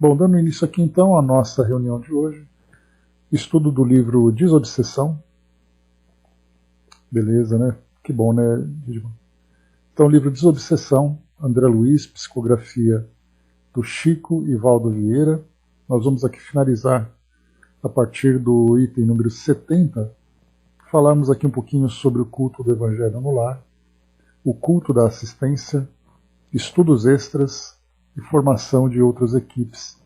Bom, dando início aqui então à nossa reunião de hoje, estudo do livro Desobsessão. Beleza, né? Que bom, né? Então, livro Desobsessão, André Luiz, psicografia do Chico e Valdo Vieira. Nós vamos aqui finalizar a partir do item número 70, falarmos aqui um pouquinho sobre o culto do Evangelho no Lar, o culto da assistência, estudos extras e formação de outras equipes,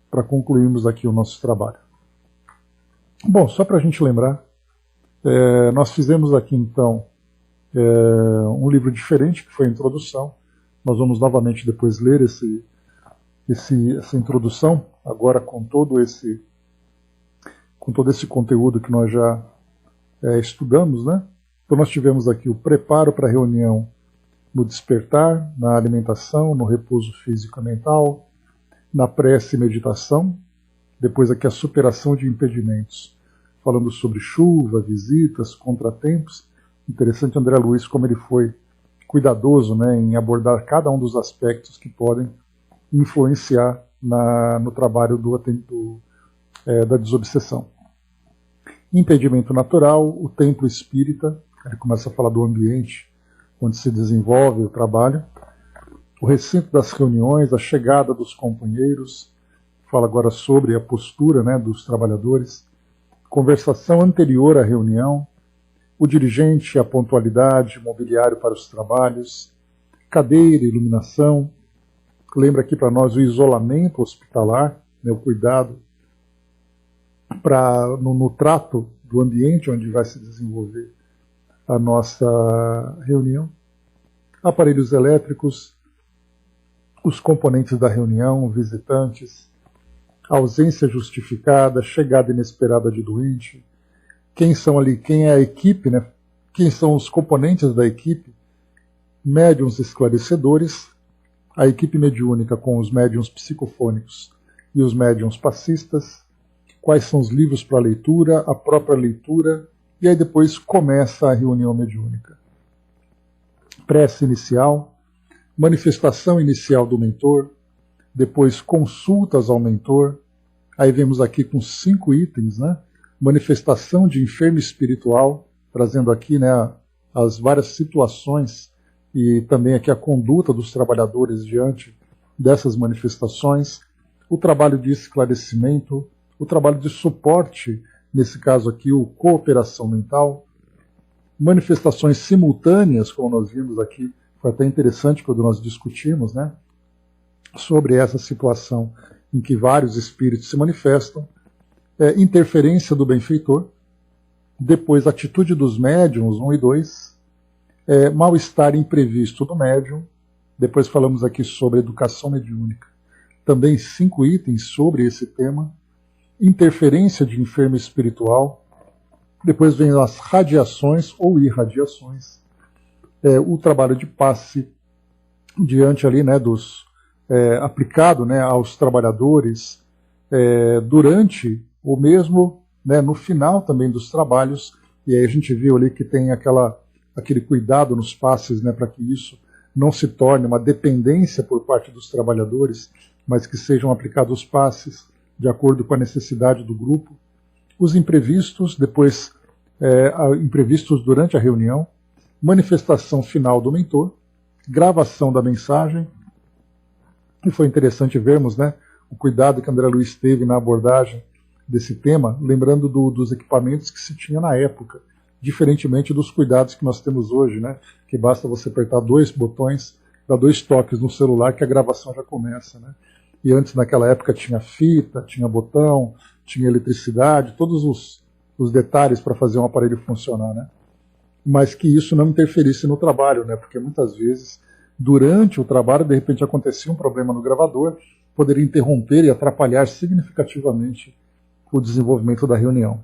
para concluirmos aqui o nosso trabalho. Bom, só para a gente lembrar, nós fizemos aqui então um livro diferente, que foi a introdução. Nós vamos novamente depois ler essa introdução, agora com todo esse conteúdo que nós já estudamos, né? Então nós tivemos aqui o preparo para a reunião no despertar, na alimentação, no repouso físico e mental, na prece e meditação, depois aqui a superação de impedimentos, falando sobre chuva, visitas, contratempos. Interessante André Luiz como ele foi cuidadoso, né, em abordar cada um dos aspectos que podem influenciar no trabalho da desobsessão. Impedimento natural, o templo espírita, ele começa a falar do ambiente onde se desenvolve o trabalho, o recinto das reuniões, a chegada dos companheiros, fala agora sobre a postura, né, dos trabalhadores, conversação anterior à reunião, o dirigente, a pontualidade, mobiliário para os trabalhos, cadeira, iluminação, lembra aqui para nós o isolamento hospitalar, né, o cuidado no trato do ambiente onde vai se desenvolver a nossa reunião, aparelhos elétricos, os componentes da reunião, visitantes, ausência justificada, chegada inesperada de doente, quem são ali, quem é a equipe, né? Quem são os componentes da equipe, médiuns esclarecedores, a equipe mediúnica com os médiuns psicofônicos e os médiuns passistas, quais são os livros para leitura, a própria leitura, e aí depois começa a reunião mediúnica. Prece inicial, manifestação inicial do mentor, depois consultas ao mentor, aí vemos aqui com 5 itens, né? Manifestação de enfermo espiritual, trazendo aqui, né, as várias situações e também aqui a conduta dos trabalhadores diante dessas manifestações, o trabalho de esclarecimento, o trabalho de suporte, nesse caso aqui o cooperação mental, manifestações simultâneas, como nós vimos aqui, foi até interessante quando nós discutimos, né, sobre essa situação em que vários espíritos se manifestam, interferência do benfeitor, depois atitude dos médiuns 1 e 2, mal-estar imprevisto do médium, depois falamos aqui sobre educação mediúnica, também 5 itens sobre esse tema, interferência de enfermo espiritual, depois vem as radiações ou irradiações, o trabalho de passe diante ali, né, aplicado, né, aos trabalhadores durante ou mesmo, né, no final também dos trabalhos, e aí a gente viu ali que tem aquele cuidado nos passes, né, para que isso não se torne uma dependência por parte dos trabalhadores, mas que sejam aplicados os passes de acordo com a necessidade do grupo. Os imprevistos, depois imprevistos durante a reunião, manifestação final do mentor, gravação da mensagem, e foi interessante vermos, né, o cuidado que André Luiz teve na abordagem desse tema, lembrando dos equipamentos que se tinha na época, diferentemente dos cuidados que nós temos hoje, né, que basta você apertar 2 botões, dar 2 toques no celular que a gravação já começa, né? E antes, naquela época, tinha fita, tinha botão, tinha eletricidade, todos os detalhes para fazer um aparelho funcionar, né? Mas que isso não interferisse no trabalho, né? Porque muitas vezes, durante o trabalho, de repente acontecia um problema no gravador, poderia interromper e atrapalhar significativamente o desenvolvimento da reunião.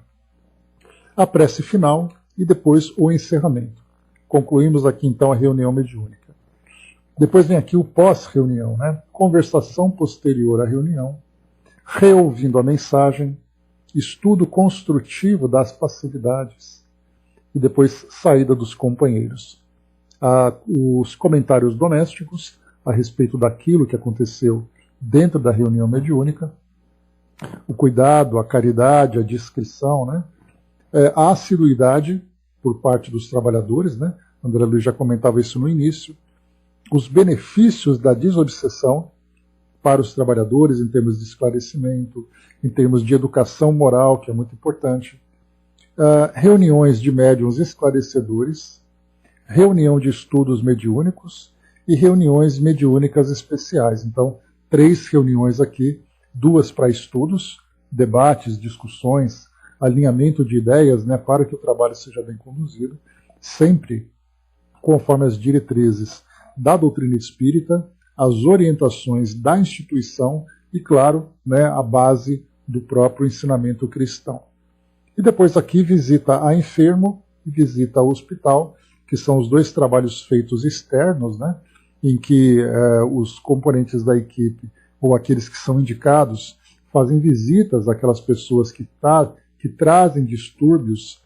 A prece final e depois o encerramento. Concluímos aqui então a reunião mediúnica. Depois vem aqui o pós-reunião, né? Conversação posterior à reunião, reouvindo a mensagem, estudo construtivo das passividades e depois saída dos companheiros. Os comentários domésticos a respeito daquilo que aconteceu dentro da reunião mediúnica, o cuidado, a caridade, a discrição, né? A assiduidade por parte dos trabalhadores, né? André Luiz já comentava isso no início, os benefícios da desobsessão para os trabalhadores em termos de esclarecimento, em termos de educação moral, que é muito importante, reuniões de médiuns esclarecedores, reunião de estudos mediúnicos e reuniões mediúnicas especiais. Então, 3 reuniões aqui, 2 para estudos, debates, discussões, alinhamento de ideias, né, para que o trabalho seja bem conduzido, sempre conforme as diretrizes da doutrina espírita, as orientações da instituição e, claro, né, a base do próprio ensinamento cristão. E depois aqui visita a enfermo e visita ao hospital, que são os 2 trabalhos feitos externos, né, em que os componentes da equipe, ou aqueles que são indicados, fazem visitas àquelas pessoas que trazem distúrbios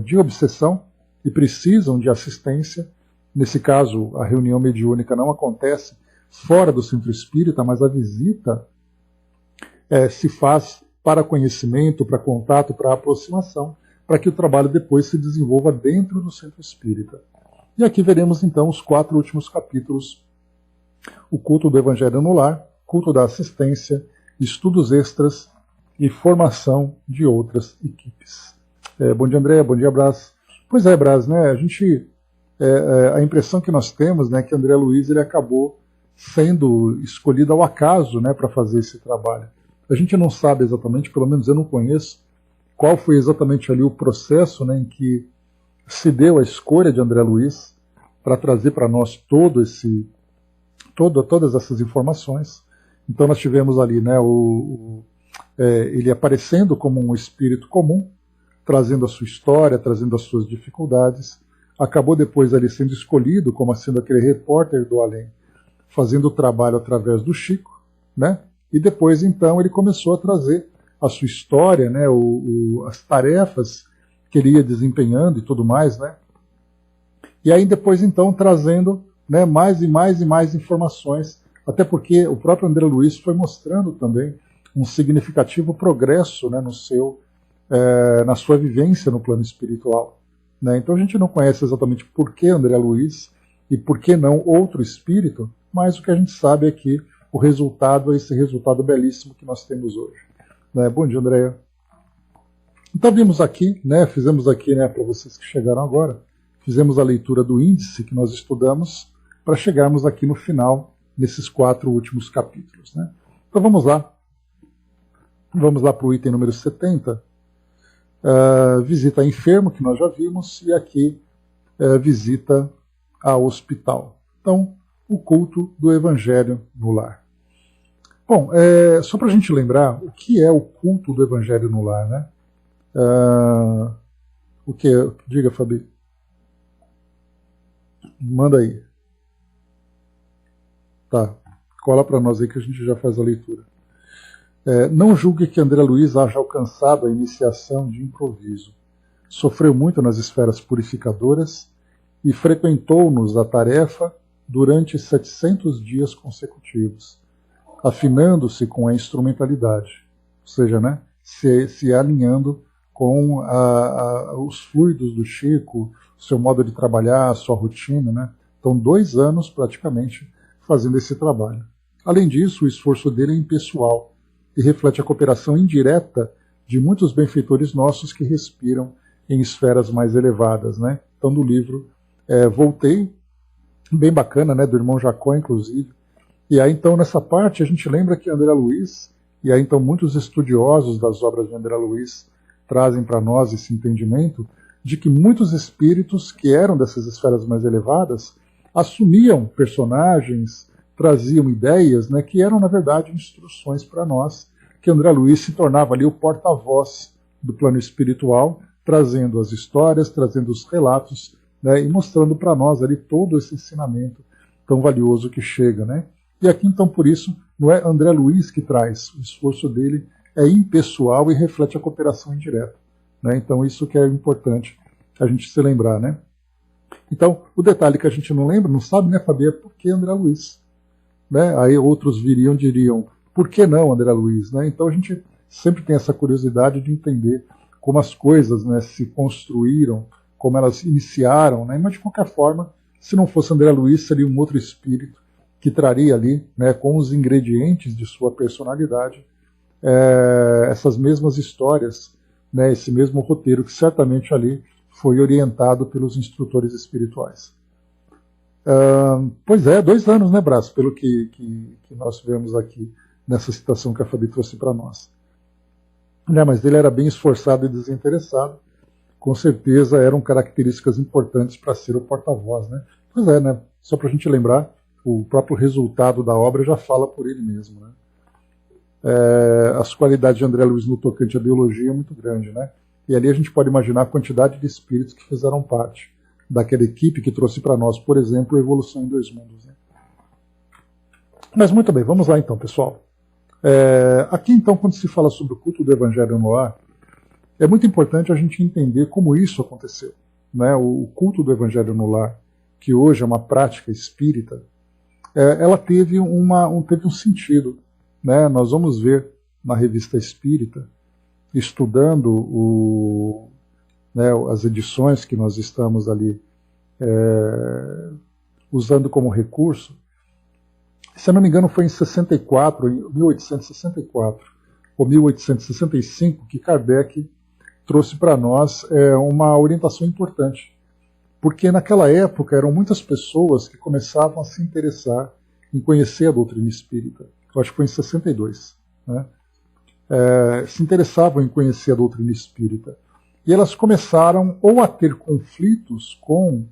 de obsessão e precisam de assistência. Nesse caso, a reunião mediúnica não acontece fora do centro espírita, mas a visita se faz para conhecimento, para contato, para aproximação, para que o trabalho depois se desenvolva dentro do centro espírita. E aqui veremos então os 4 últimos capítulos: o culto do Evangelho no lar, culto da assistência, estudos extras e formação de outras equipes. Bom dia, André, bom dia, Brás. Pois é, Brás, né, a impressão que nós temos, né, que André Luiz ele acabou sendo escolhido ao acaso, né, para fazer esse trabalho. A gente não sabe exatamente, pelo menos eu não conheço, qual foi exatamente ali o processo, né, em que se deu a escolha de André Luiz para trazer para nós todas essas informações. Então nós tivemos ali, né, ele aparecendo como um espírito comum, trazendo a sua história, trazendo as suas dificuldades. Acabou depois ali sendo escolhido como sendo aquele repórter do além, fazendo o trabalho através do Chico, né? E depois então ele começou a trazer a sua história, né, as tarefas que ele ia desempenhando e tudo mais, né? E aí depois então trazendo, né, mais e mais e mais informações, até porque o próprio André Luiz foi mostrando também um significativo progresso, né, na sua vivência no plano espiritual. Né? Então a gente não conhece exatamente por que André Luiz e por que não outro espírito, mas o que a gente sabe é que o resultado é esse resultado belíssimo que nós temos hoje. Né? Bom dia, Andréia. Então vimos aqui, né, fizemos aqui, né, para vocês que chegaram agora, fizemos a leitura do índice que nós estudamos para chegarmos aqui no final, nesses 4 últimos capítulos. Né? Então vamos lá. Vamos lá para o item número 70. Visita a enfermo, que nós já vimos, e aqui visita ao hospital. Então, o culto do Evangelho no lar. Bom, só para a gente lembrar, o que é o culto do Evangelho no lar, né? O que é? Diga, Fabi. Manda aí. Tá, cola para nós aí que a gente já faz a leitura. Não julgue que André Luiz haja alcançado a iniciação de improviso. Sofreu muito nas esferas purificadoras e frequentou-nos a tarefa durante 700 dias consecutivos, afinando-se com a instrumentalidade, ou seja, né, se alinhando com os fluidos do Chico, o seu modo de trabalhar, a sua rotina. Né? Então, 2 anos praticamente fazendo esse trabalho. Além disso, o esforço dele é impessoal e reflete a cooperação indireta de muitos benfeitores nossos que respiram em esferas mais elevadas. Né? Então, no livro Voltei, bem bacana, né, do irmão Jacó, inclusive. E aí, então, nessa parte, a gente lembra que André Luiz, e aí, então, muitos estudiosos das obras de André Luiz trazem para nós esse entendimento de que muitos espíritos que eram dessas esferas mais elevadas assumiam personagens, traziam ideias, né, que eram, na verdade, instruções para nós, que André Luiz se tornava ali o porta-voz do plano espiritual, trazendo as histórias, trazendo os relatos, né, e mostrando para nós ali todo esse ensinamento tão valioso que chega. Né? E aqui, então, por isso, não é André Luiz que traz, o esforço dele é impessoal e reflete a cooperação indireta. Né? Então, isso que é importante a gente se lembrar. Né? Então, o detalhe que a gente não lembra, não sabe, né, Fabi, é por que André Luiz. né? Aí outros viriam e diriam, por que não, André Luiz? Né? Então a gente sempre tem essa curiosidade de entender como as coisas, né, se construíram, como elas iniciaram, né? Mas de qualquer forma, se não fosse André Luiz, seria um outro espírito que traria ali, né, com os ingredientes de sua personalidade, essas mesmas histórias, né, esse mesmo roteiro que certamente ali foi orientado pelos instrutores espirituais. Pois é, 2 anos, né, Brás, pelo que nós vemos aqui nessa citação que a Fabi trouxe para nós. Mas ele era bem esforçado e desinteressado, com certeza eram características importantes para ser o porta-voz. Né? Pois é, né? Só para a gente lembrar, o próprio resultado da obra já fala por ele mesmo. Né? As qualidades de André Luiz no tocante à biologia é muito grande, né? E ali a gente pode imaginar a quantidade de espíritos que fizeram parte daquela equipe que trouxe para nós, por exemplo, a Evolução em 2 Mundos. Né? Mas muito bem, vamos lá então, pessoal. Aqui então, quando se fala sobre o culto do Evangelho no lar, é muito importante a gente entender como isso aconteceu. Né? O culto do Evangelho no lar, que hoje é uma prática espírita, ela teve um sentido. Né? Nós vamos ver na Revista Espírita, estudando as edições que nós estamos ali usando como recurso. Se eu não me engano, foi em 1864 ou 1865 que Kardec trouxe para nós uma orientação importante. Porque naquela época eram muitas pessoas que começavam a se interessar em conhecer a doutrina espírita. Eu acho que foi em 62. Né? Se interessavam em conhecer a doutrina espírita. E elas começaram ou a ter conflitos com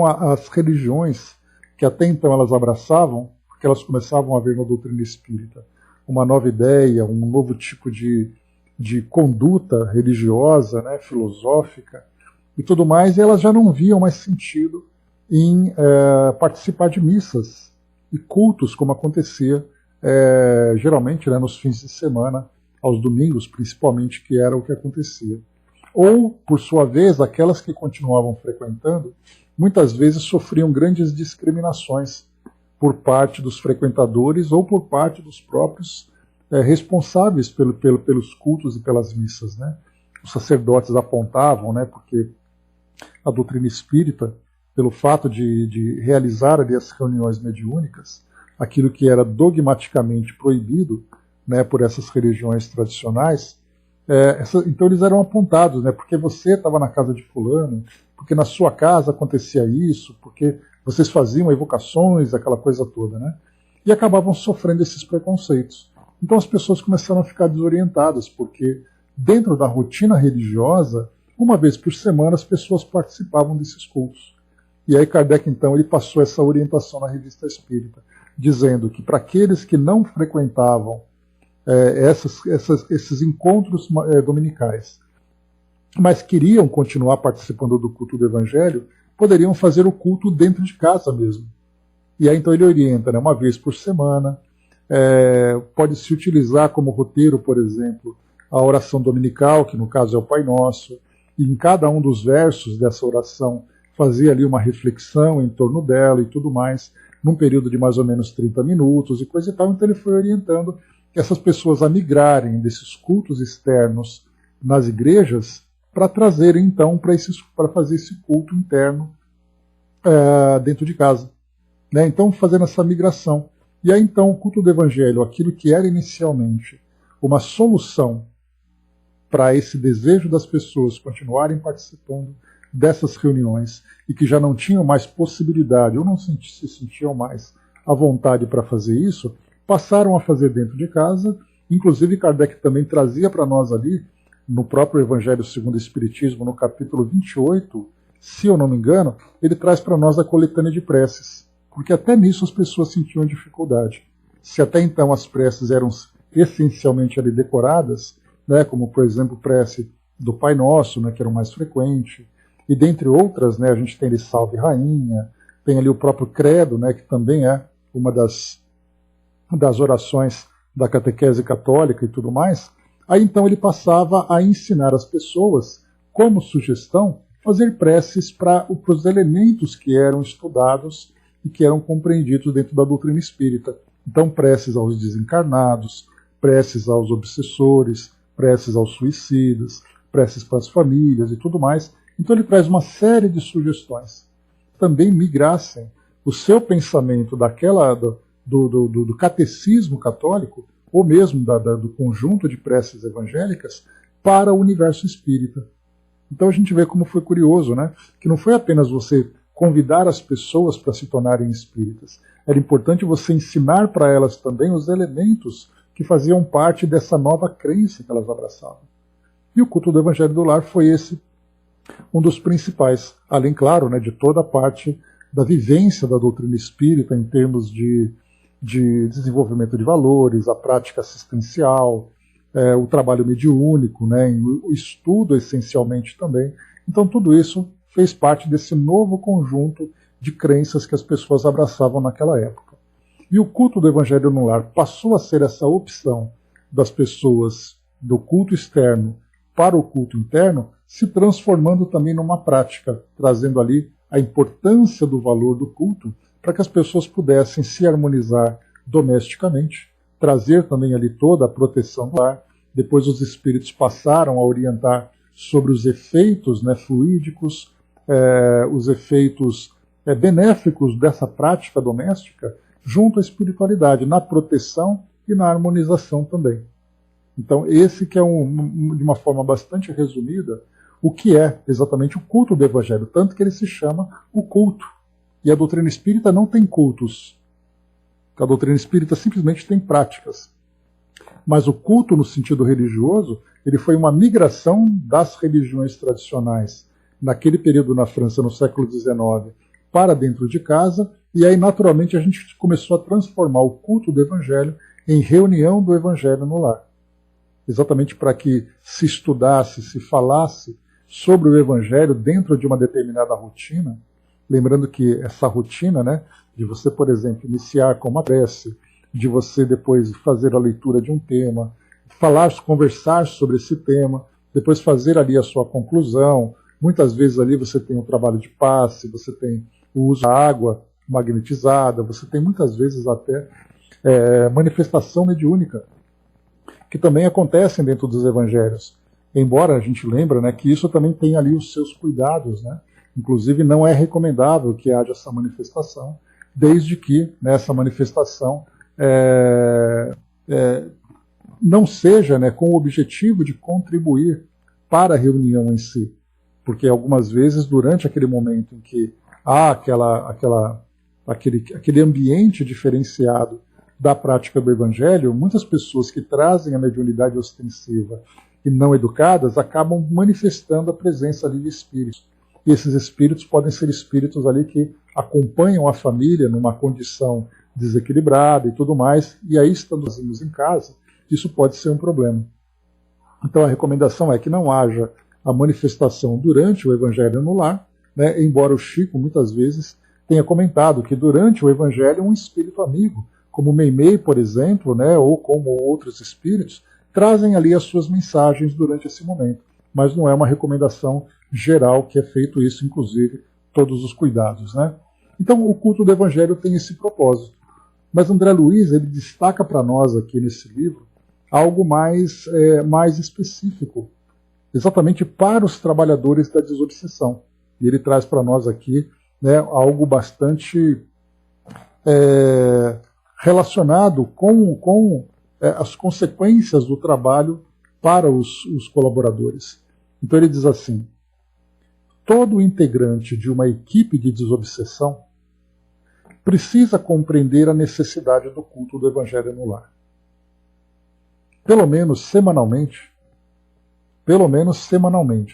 as religiões que até então elas abraçavam, porque elas começavam a ver na doutrina espírita uma nova ideia, um novo tipo de conduta religiosa, né, filosófica e tudo mais, e elas já não viam mais sentido em participar de missas e cultos, como acontecia geralmente, né, nos fins de semana, aos domingos principalmente, que era o que acontecia. Ou, por sua vez, aquelas que continuavam frequentando, muitas vezes sofriam grandes discriminações por parte dos frequentadores ou por parte dos próprios responsáveis pelos cultos e pelas missas. Né? Os sacerdotes apontavam, né, porque a doutrina espírita, pelo fato de realizar ali as reuniões mediúnicas, aquilo que era dogmaticamente proibido, né, por essas religiões tradicionais, então eles eram apontados, né, porque você estava na casa de fulano, porque na sua casa acontecia isso, porque vocês faziam evocações, aquela coisa toda, né, e acabavam sofrendo esses preconceitos. Então as pessoas começaram a ficar desorientadas, porque dentro da rotina religiosa, uma vez por semana as pessoas participavam desses cultos. E aí Kardec, então, ele passou essa orientação na Revista Espírita, dizendo que para aqueles que não frequentavam esses encontros dominicais, mas queriam continuar participando do culto do Evangelho, poderiam fazer o culto dentro de casa mesmo. E aí então ele orienta, né, uma vez por semana, pode-se utilizar como roteiro, por exemplo, a oração dominical, que no caso é o Pai Nosso, e em cada um dos versos dessa oração fazer ali uma reflexão em torno dela e tudo mais, num período de mais ou menos 30 minutos e coisa e tal. Então ele foi orientando essas pessoas a migrarem desses cultos externos nas igrejas para trazerem então para fazer esse culto interno dentro de casa. Né? Então fazendo essa migração. E aí então o culto do Evangelho, aquilo que era inicialmente uma solução para esse desejo das pessoas continuarem participando dessas reuniões e que já não tinham mais possibilidade ou não se sentiam mais à vontade para fazer isso, passaram a fazer dentro de casa. Inclusive Kardec também trazia para nós ali, no próprio Evangelho segundo o Espiritismo, no capítulo 28, se eu não me engano, ele traz para nós a coletânea de preces, porque até nisso as pessoas sentiam dificuldade. Se até então as preces eram essencialmente ali decoradas, né, como por exemplo prece do Pai Nosso, né, que era o mais frequente, e dentre outras, né, a gente tem ali Salve Rainha, tem ali o próprio Credo, né, que também é uma das orações da catequese católica e tudo mais. Aí então ele passava a ensinar as pessoas, como sugestão, fazer preces para os elementos que eram estudados e que eram compreendidos dentro da doutrina espírita. Então, preces aos desencarnados, preces aos obsessores, preces aos suicidas, preces para as famílias e tudo mais. Então ele traz uma série de sugestões. Também migrassem o seu pensamento do catecismo católico, ou mesmo do conjunto de preces evangélicas, para o universo espírita. Então a gente vê como foi curioso, né? Que não foi apenas você convidar as pessoas para se tornarem espíritas. Era importante você ensinar para elas também os elementos que faziam parte dessa nova crença que elas abraçavam. E o culto do Evangelho do Lar foi esse um dos principais, além, claro, né, de toda a parte da vivência da doutrina espírita em termos de desenvolvimento de valores, a prática assistencial, o trabalho mediúnico, né, o estudo essencialmente também. Então tudo isso fez parte desse novo conjunto de crenças que as pessoas abraçavam naquela época. E o culto do Evangelho no Lar passou a ser essa opção das pessoas do culto externo para o culto interno, se transformando também numa prática, trazendo ali a importância do valor do culto para que as pessoas pudessem se harmonizar domesticamente, trazer também ali toda a proteção do lar. Depois os espíritos passaram a orientar sobre os efeitos, né, fluídicos, os efeitos benéficos dessa prática doméstica junto à espiritualidade, na proteção e na harmonização também. Então esse que é, de uma forma bastante resumida, o que é exatamente o culto do Evangelho, tanto que ele se chama o culto. E a doutrina espírita não tem cultos. A doutrina espírita simplesmente tem práticas. Mas o culto, no sentido religioso, ele foi uma migração das religiões tradicionais, naquele período na França, no século XIX, para dentro de casa, e aí naturalmente a gente começou a transformar o culto do Evangelho em reunião do Evangelho no lar. Exatamente para que se estudasse, se falasse sobre o Evangelho dentro de uma determinada rotina, lembrando que essa rotina, né, de você, por exemplo, iniciar com uma prece, de você depois fazer a leitura de um tema, conversar sobre esse tema, depois fazer ali a sua conclusão. Muitas vezes ali você tem o trabalho de passe, você tem o uso da água magnetizada, você tem muitas vezes até manifestação mediúnica, que também acontecem dentro dos evangelhos. Embora a gente lembre, né, que isso também tem ali os seus cuidados, né? Inclusive não é recomendável que haja essa manifestação, desde que nessa manifestação não seja, né, com o objetivo de contribuir para a reunião em si. Porque algumas vezes, durante aquele momento em que há aquele ambiente diferenciado da prática do Evangelho, muitas pessoas que trazem a mediunidade ostensiva e não educadas acabam manifestando a presença ali de espíritos. E esses espíritos podem ser espíritos ali que acompanham a família numa condição desequilibrada e tudo mais, e aí estando sozinhos em casa, isso pode ser um problema. Então a recomendação é que não haja a manifestação durante o Evangelho no lar, né, embora o Chico muitas vezes tenha comentado que durante o Evangelho um espírito amigo, como Meimei, por exemplo, né, ou como outros espíritos, trazem ali as suas mensagens durante esse momento. Mas não é uma recomendação geral que é feito isso, inclusive todos os cuidados, né? Então o culto do Evangelho tem esse propósito. Mas André Luiz ele destaca para nós aqui nesse livro algo mais específico, exatamente para os trabalhadores da desobsessão. E ele traz para nós aqui, né, algo bastante relacionado com as consequências do trabalho para os colaboradores. Então ele diz assim: todo integrante de uma equipe de desobsessão precisa compreender a necessidade do culto do Evangelho no lar. Pelo menos semanalmente,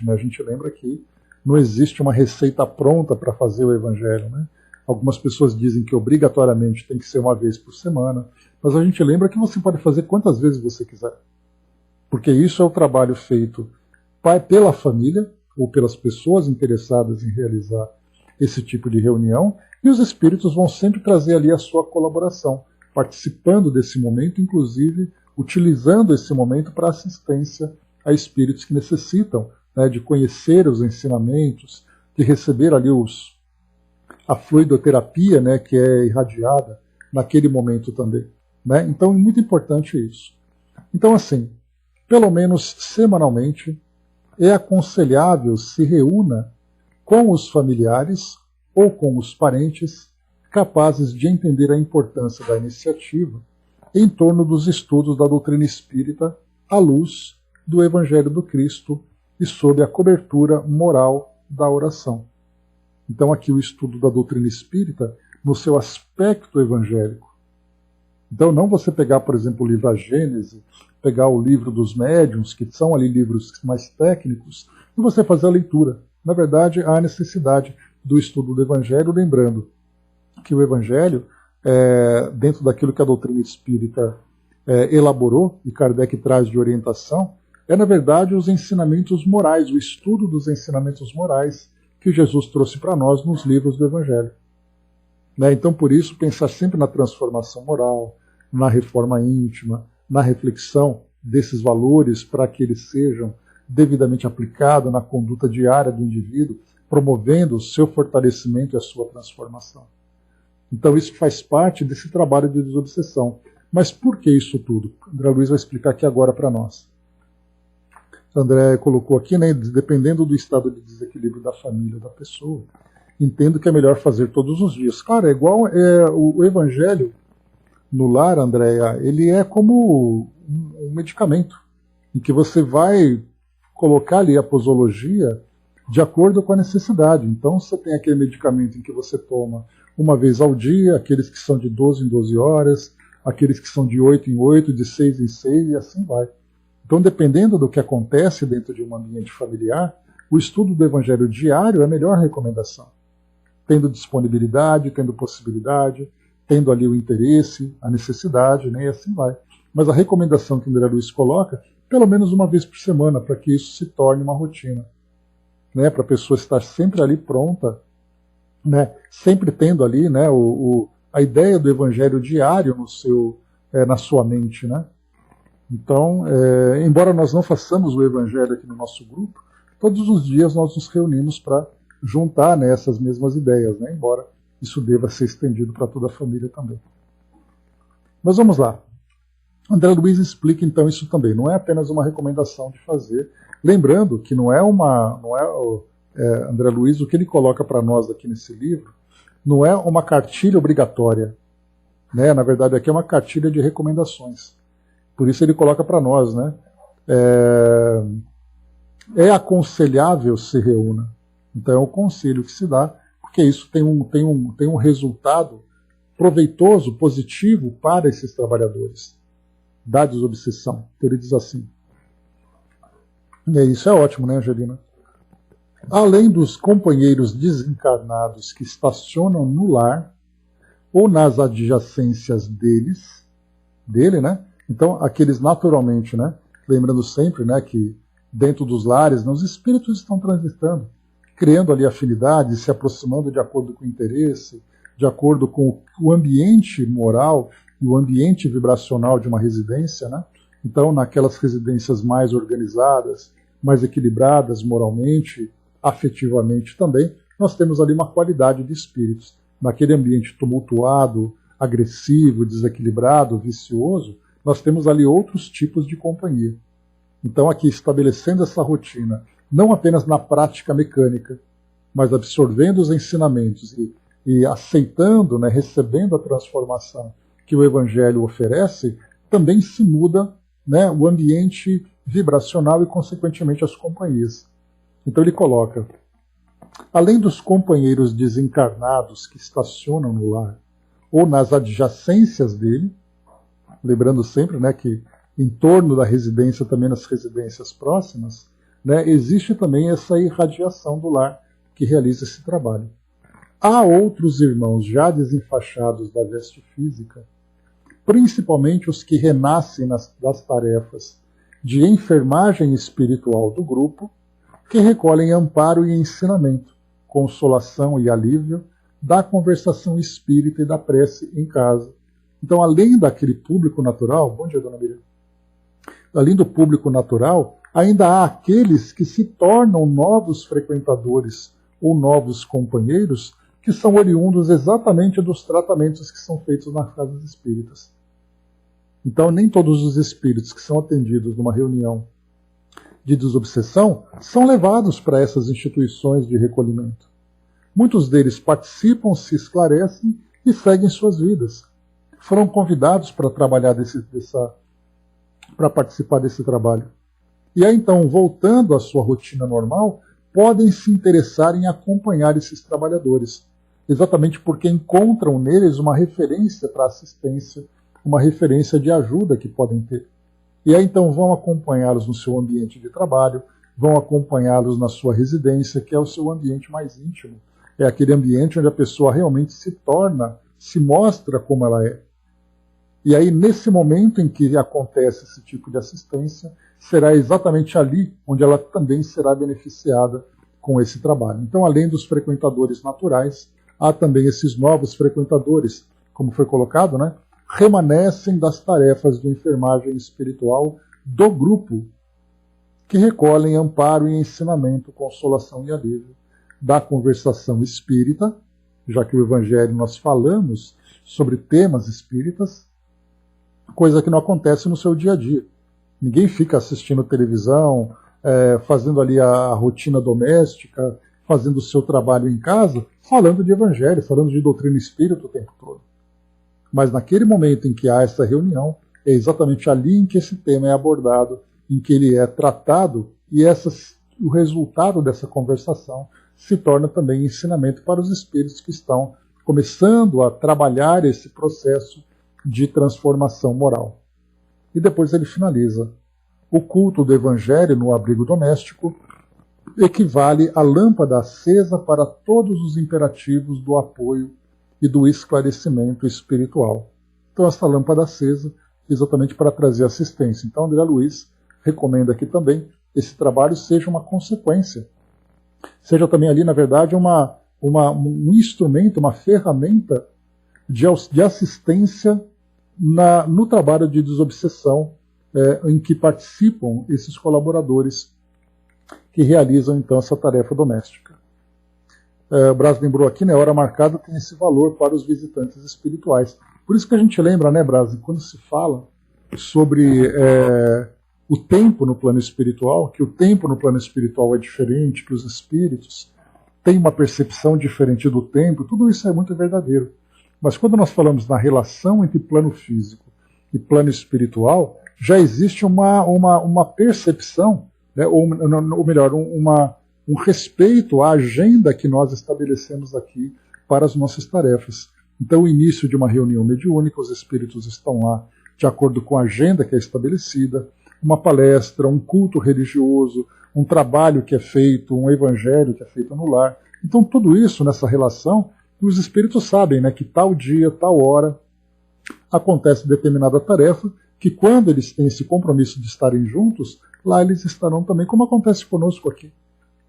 né? A gente lembra que não existe uma receita pronta para fazer o Evangelho, né? Algumas pessoas dizem que obrigatoriamente tem que ser uma vez por semana, mas a gente lembra que você pode fazer quantas vezes você quiser. Porque isso é o trabalho feito pela família ou pelas pessoas interessadas em realizar esse tipo de reunião, e os espíritos vão sempre trazer ali a sua colaboração, participando desse momento, inclusive utilizando esse momento para assistência a espíritos que necessitam, né, de conhecer os ensinamentos, de receber ali a fluidoterapia, né, que é irradiada naquele momento também. Né? Então é muito importante isso. Então, assim, pelo menos semanalmente, é aconselhável se reúna com os familiares ou com os parentes capazes de entender a importância da iniciativa em torno dos estudos da doutrina espírita à luz do Evangelho do Cristo e sob a cobertura moral da oração. Então aqui o estudo da doutrina espírita no seu aspecto evangélico. Então não você pegar, por exemplo, o livro A Gênese, pegar o livro dos médiuns, que são ali livros mais técnicos, e você fazer a leitura. Na verdade, há necessidade do estudo do Evangelho, lembrando que o Evangelho, dentro daquilo que a doutrina espírita elaborou, e Kardec traz de orientação, na verdade, os ensinamentos morais, o estudo dos ensinamentos morais que Jesus trouxe para nós nos livros do Evangelho. Né? Então, por isso, pensar sempre na transformação moral, na reforma íntima, na reflexão desses valores para que eles sejam devidamente aplicados na conduta diária do indivíduo, promovendo o seu fortalecimento e a sua transformação. Então isso faz parte desse trabalho de desobsessão. Mas por que isso tudo? André Luiz vai explicar aqui agora para nós. André colocou aqui, né, dependendo do estado de desequilíbrio da família, da pessoa, entendo que é melhor fazer todos os dias. Claro, é igual o Evangelho no lar, Andréia, ele é como um medicamento, em que você vai colocar ali a posologia de acordo com a necessidade. Então você tem aquele medicamento em que você toma uma vez ao dia, aqueles que são de 12 em 12 horas, aqueles que são de 8 em 8, de 6 em 6, e assim vai. Então, dependendo do que acontece dentro de um ambiente familiar, o estudo do Evangelho diário é a melhor recomendação. Tendo disponibilidade, tendo possibilidade, tendo ali o interesse, a necessidade, né, e assim vai. Mas a recomendação que o André Luiz coloca, pelo menos uma vez por semana, para que isso se torne uma rotina. Né, para a pessoa estar sempre ali pronta, né, sempre tendo ali, né, a ideia do Evangelho diário na sua mente. Né? Então, embora nós não façamos o Evangelho aqui no nosso grupo, todos os dias nós nos reunimos para juntar, né, essas mesmas ideias, né, embora isso deva ser estendido para toda a família também. Mas vamos lá. André Luiz explica então isso também. Não é apenas uma recomendação de fazer. Lembrando que André Luiz, o que ele coloca para nós aqui nesse livro, não é uma cartilha obrigatória. Né? Na verdade, aqui é uma cartilha de recomendações. Por isso ele coloca para nós, né? É aconselhável se reúna. Então é um conselho que se dá, porque isso tem um resultado proveitoso, positivo para esses trabalhadores da desobsessão. Então ele diz assim. E isso é ótimo, né, Angelina? Além dos companheiros desencarnados que estacionam no lar ou nas adjacências dele, né? Então, aqueles naturalmente, né? Lembrando sempre, né, que dentro dos lares, né, os espíritos estão transitando, criando ali afinidade, se aproximando de acordo com o interesse, de acordo com o ambiente moral e o ambiente vibracional de uma residência, né? Então, naquelas residências mais organizadas, mais equilibradas moralmente, afetivamente também, nós temos ali uma qualidade de espíritos. Naquele ambiente tumultuado, agressivo, desequilibrado, vicioso, nós temos ali outros tipos de companhia. Então, aqui, estabelecendo essa rotina, não apenas na prática mecânica, mas absorvendo os ensinamentos e aceitando, né, recebendo a transformação que o Evangelho oferece, também se muda, né, o ambiente vibracional e, consequentemente, as companhias. Então ele coloca, além dos companheiros desencarnados que estacionam no lar ou nas adjacências dele, lembrando sempre, né, que em torno da residência, também nas residências próximas, né, existe também essa irradiação do lar que realiza esse trabalho. Há outros irmãos já desenfaixados da veste física, principalmente os que renascem das tarefas de enfermagem espiritual do grupo, que recolhem amparo e ensinamento, consolação e alívio da conversação espírita e da prece em casa. Então, além daquele público natural, bom dia, dona Miriam, além do público natural, ainda há aqueles que se tornam novos frequentadores ou novos companheiros que são oriundos exatamente dos tratamentos que são feitos nas casas espíritas. Então, nem todos os espíritos que são atendidos numa reunião de desobsessão são levados para essas instituições de recolhimento. Muitos deles participam, se esclarecem e seguem suas vidas. Foram convidados para trabalhar para participar desse trabalho. E aí, então, voltando à sua rotina normal, podem se interessar em acompanhar esses trabalhadores, exatamente porque encontram neles uma referência para assistência, uma referência de ajuda que podem ter. E aí, então, vão acompanhá-los no seu ambiente de trabalho, vão acompanhá-los na sua residência, que é o seu ambiente mais íntimo. É aquele ambiente onde a pessoa realmente se mostra como ela é. E aí, nesse momento em que acontece esse tipo de assistência, será exatamente ali onde ela também será beneficiada com esse trabalho. Então, além dos frequentadores naturais, há também esses novos frequentadores, como foi colocado, né? Remanescem das tarefas de enfermagem espiritual do grupo, que recolhem amparo e ensinamento, consolação e alívio da conversação espírita, já que o Evangelho nós falamos sobre temas espíritas, coisa que não acontece no seu dia a dia. Ninguém fica assistindo televisão, fazendo ali a rotina doméstica, fazendo o seu trabalho em casa, falando de Evangelho, falando de doutrina espírita o tempo todo. Mas naquele momento em que há essa reunião, é exatamente ali em que esse tema é abordado, em que ele é tratado, e o resultado dessa conversação se torna também ensinamento para os espíritos que estão começando a trabalhar esse processo de transformação moral. E depois ele finaliza: o culto do Evangelho no abrigo doméstico equivale à lâmpada acesa para todos os imperativos do apoio e do esclarecimento espiritual. Então, essa lâmpada acesa, exatamente para trazer assistência. Então, André Luiz recomenda que também esse trabalho seja uma consequência, seja também ali, na verdade, um instrumento, uma ferramenta de assistência no trabalho de desobsessão em que participam esses colaboradores que realizam, então, essa tarefa doméstica. O Braz lembrou aqui, né, a hora marcada tem esse valor para os visitantes espirituais. Por isso que a gente lembra, né, Braz, quando se fala sobre o tempo no plano espiritual, que o tempo no plano espiritual é diferente, que os espíritos têm uma percepção diferente do tempo, tudo isso é muito verdadeiro. Mas quando nós falamos na relação entre plano físico e plano espiritual, já existe uma percepção, né, ou melhor, um respeito à agenda que nós estabelecemos aqui para as nossas tarefas. Então, o início de uma reunião mediúnica, os espíritos estão lá de acordo com a agenda que é estabelecida, uma palestra, um culto religioso, um trabalho que é feito, um evangelho que é feito no lar. Então, tudo isso nessa relação, os espíritos sabem, né, que tal dia, tal hora, acontece determinada tarefa, que quando eles têm esse compromisso de estarem juntos, lá eles estarão também, como acontece conosco aqui.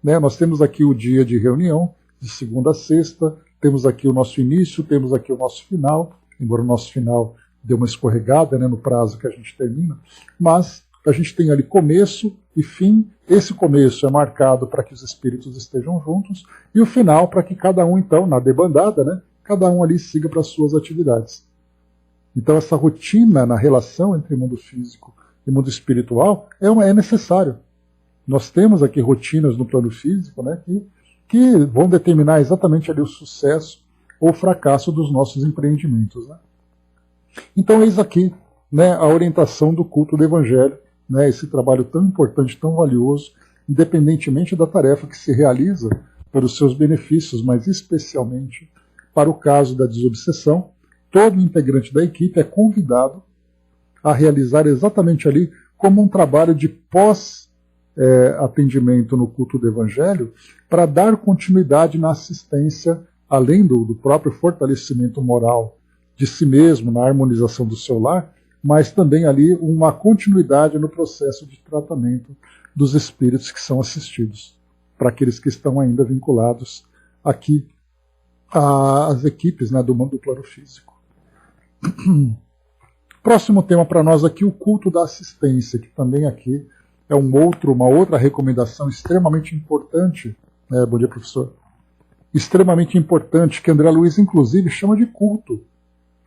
Né? Nós temos aqui o dia de reunião, de segunda a sexta, temos aqui o nosso início, temos aqui o nosso final, embora o nosso final dê uma escorregada, né, no prazo que a gente termina, mas a gente tem ali começo e fim. Esse começo é marcado para que os espíritos estejam juntos, e o final para que cada um, então, na debandada, né, cada um ali siga para as suas atividades. Então essa rotina na relação entre mundo físico e mundo espiritual é necessário. Nós temos aqui rotinas no plano físico, né, que vão determinar exatamente ali o sucesso ou o fracasso dos nossos empreendimentos. Né? Então eis aqui, né, a orientação do culto do Evangelho, né, esse trabalho tão importante, tão valioso, independentemente da tarefa que se realiza, pelos seus benefícios, mas especialmente para o caso da desobsessão, todo integrante da equipe é convidado a realizar exatamente ali como um trabalho de atendimento no culto do Evangelho, para dar continuidade na assistência, além do próprio fortalecimento moral de si mesmo, na harmonização do seu lar, mas também ali uma continuidade no processo de tratamento dos espíritos que são assistidos, para aqueles que estão ainda vinculados aqui às equipes, né, do mundo do plano físico. Próximo tema para nós aqui, o culto da assistência, que também aqui é uma outra recomendação extremamente importante, né? Bom dia, professor. Extremamente importante, que André Luiz, inclusive, chama de culto,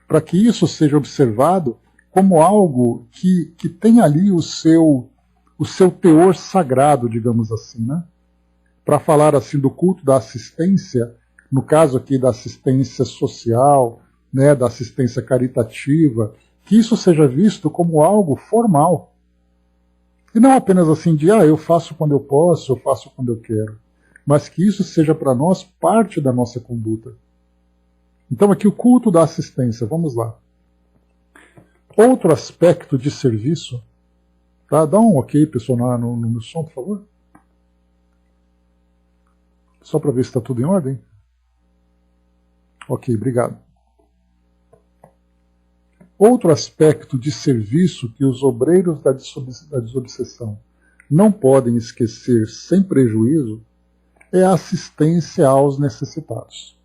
para que isso seja observado como algo que tem ali o seu teor sagrado, digamos assim, né? Para falar assim do culto da assistência, no caso aqui da assistência social, né, da assistência caritativa, que isso seja visto como algo formal. E não apenas assim de, eu faço quando eu posso, eu faço quando eu quero. Mas que isso seja para nós parte da nossa conduta. Então aqui o culto da assistência, vamos lá. Outro aspecto de serviço, tá? Dá um ok, pessoal, no meu som, por favor. Só para ver se está tudo em ordem. Ok, obrigado. Outro aspecto de serviço que os obreiros da desobsessão não podem esquecer sem prejuízo é a assistência aos necessitados.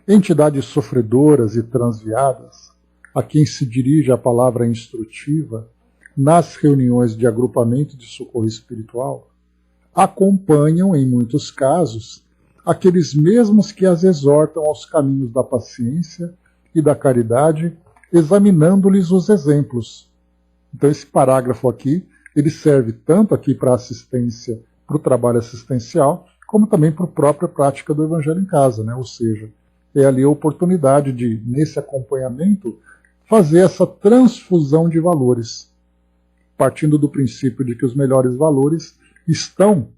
Entidades sofredoras e transviadas, a quem se dirige a palavra instrutiva, nas reuniões de agrupamento de socorro espiritual, acompanham, em muitos casos, aqueles mesmos que as exortam aos caminhos da paciência e da caridade, examinando-lhes os exemplos. Então esse parágrafo aqui, ele serve tanto aqui para assistência, para o trabalho assistencial, como também para a própria prática do Evangelho em casa, né? Ou seja, é ali a oportunidade de, nesse acompanhamento, fazer essa transfusão de valores, partindo do princípio de que os melhores valores estão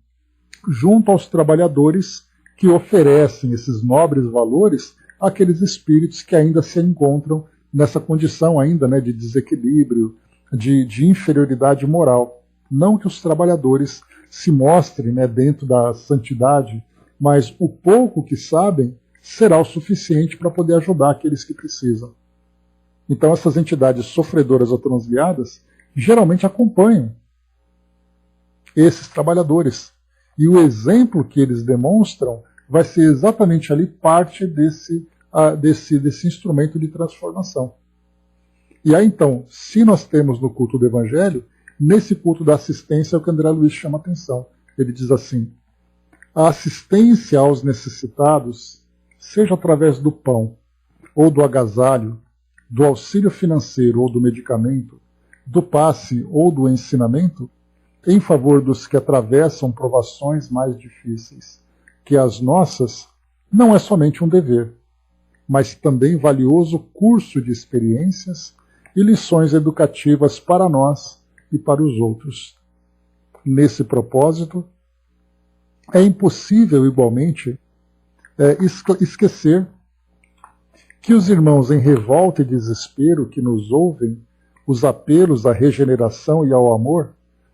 junto aos trabalhadores que oferecem esses nobres valores àqueles espíritos que ainda se encontram nessa condição ainda, né, de desequilíbrio, de inferioridade moral. Não que os trabalhadores se mostrem, né, dentro da santidade, mas o pouco que sabem será o suficiente para poder ajudar aqueles que precisam. Então essas entidades sofredoras ou transviadas geralmente acompanham esses trabalhadores. E o exemplo que eles demonstram vai ser exatamente ali parte desse instrumento de transformação. E aí então, se nós temos no culto do Evangelho, nesse culto da assistência é o que André Luiz chama atenção. Ele diz assim: a assistência aos necessitados, seja através do pão, ou do agasalho, do auxílio financeiro ou do medicamento, do passe ou do ensinamento, em favor dos que atravessam provações mais difíceis que as nossas, não é somente um dever, mas também valioso curso de experiências e lições educativas para nós e para os outros. Nesse propósito, é impossível, igualmente, esquecer que os irmãos em revolta e desespero que nos ouvem, os apelos à regeneração e ao amor,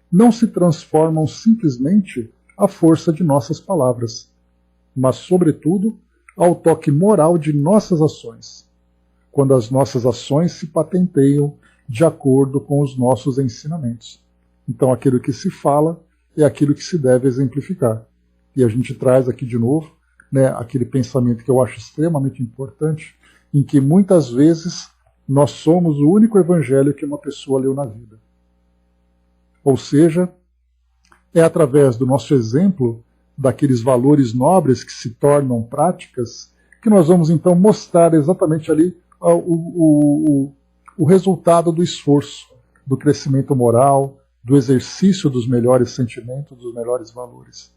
não se transformam simplesmente à força de nossas palavras, mas, sobretudo, ao toque moral de nossas ações, quando as nossas ações se patenteiam de acordo com os nossos ensinamentos. Então, aquilo que se fala é aquilo que se deve exemplificar. E a gente traz aqui de novo, né, aquele pensamento que eu acho extremamente importante, em que muitas vezes nós somos o único evangelho que uma pessoa leu na vida. Ou seja, é através do nosso exemplo, daqueles valores nobres que se tornam práticas, que nós vamos então mostrar exatamente ali o resultado do esforço, do crescimento moral, do exercício dos melhores sentimentos, dos melhores valores.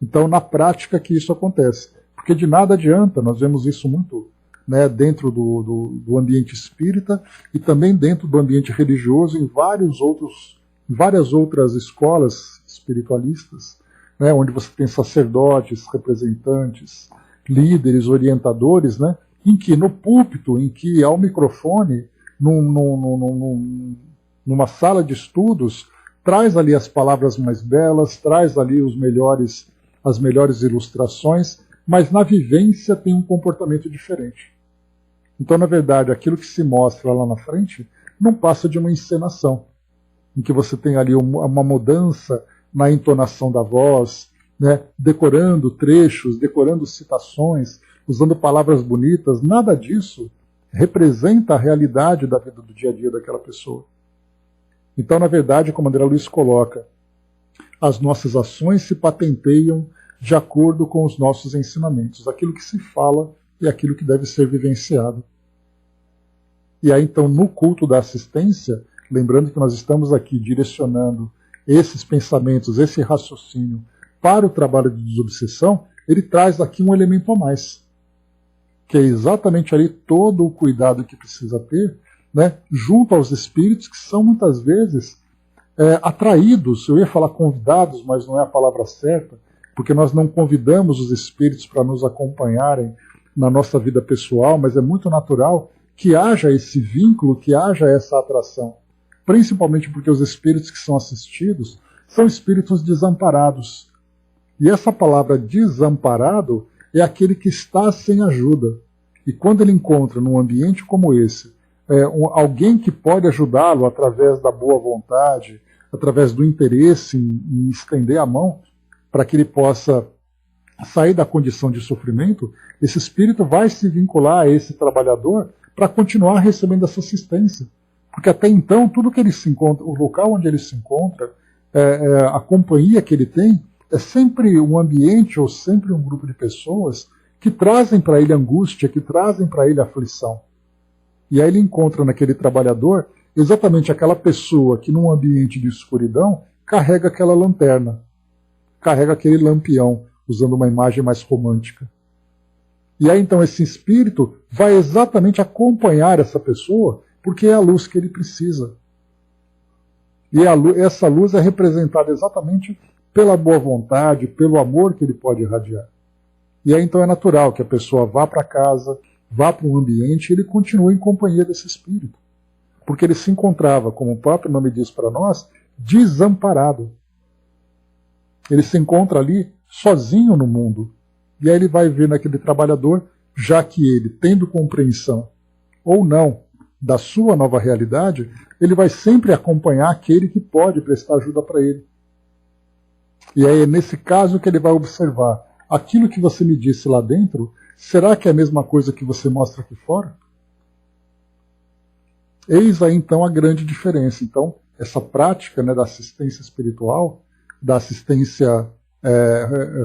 Então, na prática que isso acontece. Porque de nada adianta, nós vemos isso muito, né, dentro do ambiente espírita e também dentro do ambiente religioso, em várias outras escolas espiritualistas, né, onde você tem sacerdotes, representantes, líderes, orientadores, né, em que no púlpito, em que ao microfone, numa sala de estudos, traz ali as palavras mais belas, traz ali as melhores ilustrações, mas na vivência tem um comportamento diferente. Então, na verdade, aquilo que se mostra lá na frente não passa de uma encenação, em que você tem ali uma mudança na entonação da voz, né, decorando trechos, decorando citações, usando palavras bonitas. Nada disso representa a realidade da vida do dia a dia daquela pessoa. Então, na verdade, como André Luiz coloca, as nossas ações se patenteiam de acordo com os nossos ensinamentos. Aquilo que se fala é aquilo que deve ser vivenciado. E aí, então, no culto da assistência, lembrando que nós estamos aqui direcionando esses pensamentos, esse raciocínio para o trabalho de desobsessão, ele traz aqui um elemento a mais, que é exatamente ali todo o cuidado que precisa ter, né, junto aos espíritos que são muitas vezes atraídos, eu ia falar convidados, mas não é a palavra certa, porque nós não convidamos os espíritos para nos acompanharem na nossa vida pessoal, mas é muito natural que haja esse vínculo, que haja essa atração. Principalmente porque os espíritos que são assistidos são espíritos desamparados. E essa palavra desamparado é aquele que está sem ajuda. E quando ele encontra num ambiente como esse, alguém que pode ajudá-lo através da boa vontade, através do interesse em estender a mão, para que ele possa sair da condição de sofrimento, esse espírito vai se vincular a esse trabalhador para continuar recebendo essa assistência. Porque até então, tudo que ele se encontra, o local onde ele se encontra, a companhia que ele tem, é sempre um ambiente ou sempre um grupo de pessoas que trazem para ele angústia, que trazem para ele aflição. E aí ele encontra naquele trabalhador exatamente aquela pessoa que num ambiente de escuridão carrega aquela lanterna, carrega aquele lampião, usando uma imagem mais romântica. E aí então esse espírito vai exatamente acompanhar essa pessoa, porque é a luz que ele precisa. E essa luz é representada exatamente pela boa vontade, pelo amor que ele pode irradiar. E aí então é natural que a pessoa vá para casa, vá para um ambiente e ele continue em companhia desse espírito. Porque ele se encontrava, como o próprio nome diz para nós, desamparado. Ele se encontra ali sozinho no mundo. E aí ele vai ver naquele trabalhador, já que ele, tendo compreensão ou não da sua nova realidade, ele vai sempre acompanhar aquele que pode prestar ajuda para ele. E aí é nesse caso que ele vai observar, aquilo que você me disse lá dentro, será que é a mesma coisa que você mostra aqui fora? Eis aí então a grande diferença. Então, essa prática, né, da assistência espiritual, da assistência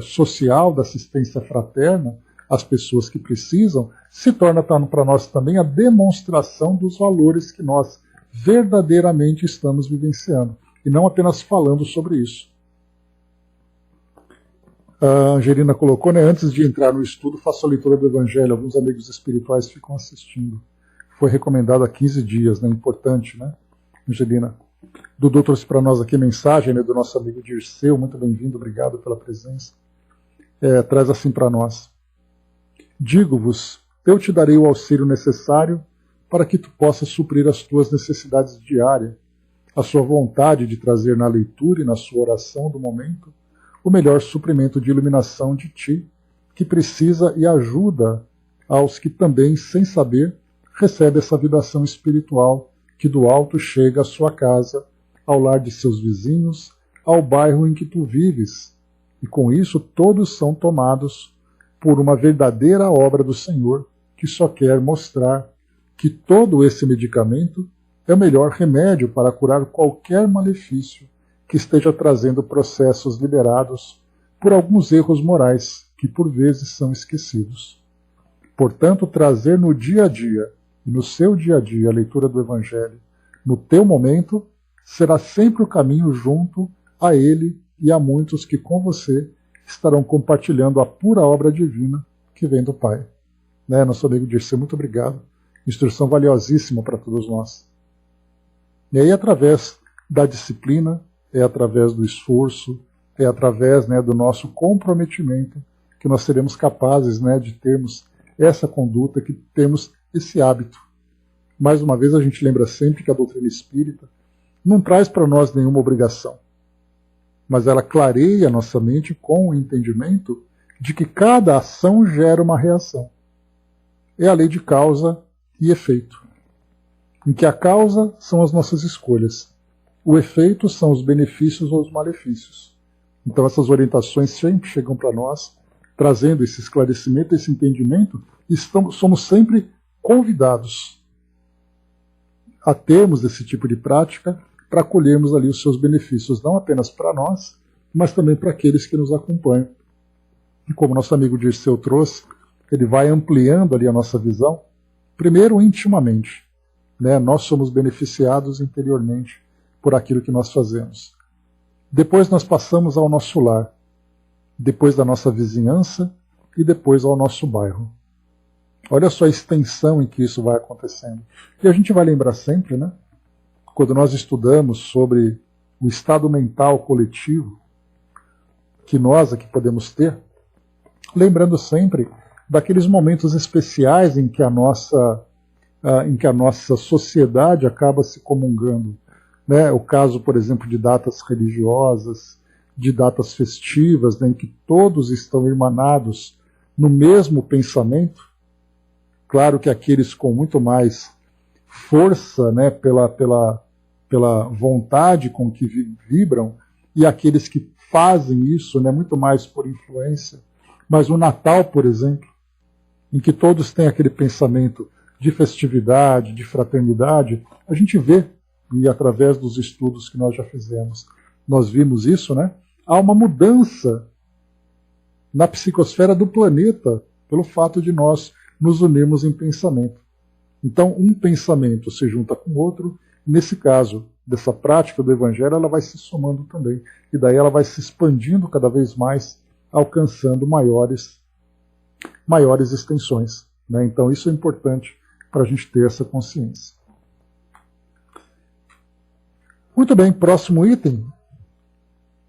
social, da assistência fraterna às pessoas que precisam, se torna para nós também a demonstração dos valores que nós verdadeiramente estamos vivenciando, e não apenas falando sobre isso. A Angelina colocou, né, antes de entrar no estudo, faço a leitura do Evangelho, alguns amigos espirituais ficam assistindo. Foi recomendado há 15 dias, né, importante, né, Angelina? Dudu trouxe para nós aqui a mensagem, né, do nosso amigo Dirceu, muito bem-vindo, obrigado pela presença. Traz assim para nós. Digo-vos, eu te darei o auxílio necessário para que tu possas suprir as tuas necessidades diárias, a sua vontade de trazer na leitura e na sua oração do momento o melhor suprimento de iluminação de ti, que precisa e ajuda aos que também, sem saber, recebem essa vibração espiritual que do alto chega à sua casa, ao lar de seus vizinhos, ao bairro em que tu vives, e com isso todos são tomados por uma verdadeira obra do Senhor, que só quer mostrar que todo esse medicamento é o melhor remédio para curar qualquer malefício que esteja trazendo processos liderados por alguns erros morais que por vezes são esquecidos. Portanto, trazer no dia a dia, e no seu dia a dia, a leitura do Evangelho, no teu momento, será sempre o caminho junto a ele e a muitos que com você estarão compartilhando a pura obra divina que vem do Pai. Né, nosso amigo Dirceu, muito obrigado. Instrução valiosíssima para todos nós. E aí, através da disciplina, é através do esforço, é através, né, do nosso comprometimento que nós seremos capazes, né, de termos essa conduta, que temos esse hábito. Mais uma vez, a gente lembra sempre que a doutrina espírita não traz para nós nenhuma obrigação, mas ela clareia a nossa mente com o entendimento de que cada ação gera uma reação. É a lei de causa e efeito, em que a causa são as nossas escolhas, o efeito são os benefícios ou os malefícios. Então essas orientações sempre chegam para nós, trazendo esse esclarecimento, esse entendimento, e somos sempre convidados a termos esse tipo de prática para colhermos ali os seus benefícios, não apenas para nós, mas também para aqueles que nos acompanham. E como nosso amigo Dirceu trouxe, ele vai ampliando ali a nossa visão, primeiro intimamente, né? Nós somos beneficiados interiormente por aquilo que nós fazemos. Depois nós passamos ao nosso lar, depois da nossa vizinhança e depois ao nosso bairro. Olha só a extensão em que isso vai acontecendo. E a gente vai lembrar sempre, né? Quando nós estudamos sobre o estado mental coletivo que nós aqui podemos ter, lembrando sempre daqueles momentos especiais em que a nossa sociedade acaba se comungando. Né? O caso, por exemplo, de datas religiosas, de datas festivas, né, em que todos estão irmanados no mesmo pensamento. Claro que aqueles com muito mais força, né, pela vontade com que vibram, e aqueles que fazem isso, né, muito mais por influência. Mas o Natal, por exemplo, em que todos têm aquele pensamento de festividade, de fraternidade, a gente vê, e através dos estudos que nós já fizemos, nós vimos isso, né? Há uma mudança na psicosfera do planeta pelo fato de nós nos unirmos em pensamento. Então, um pensamento se junta com o outro, nesse caso, dessa prática do Evangelho, ela vai se somando também, e daí ela vai se expandindo cada vez mais, alcançando maiores extensões. Né? Então, isso é importante para a gente ter essa consciência. Muito bem, próximo item,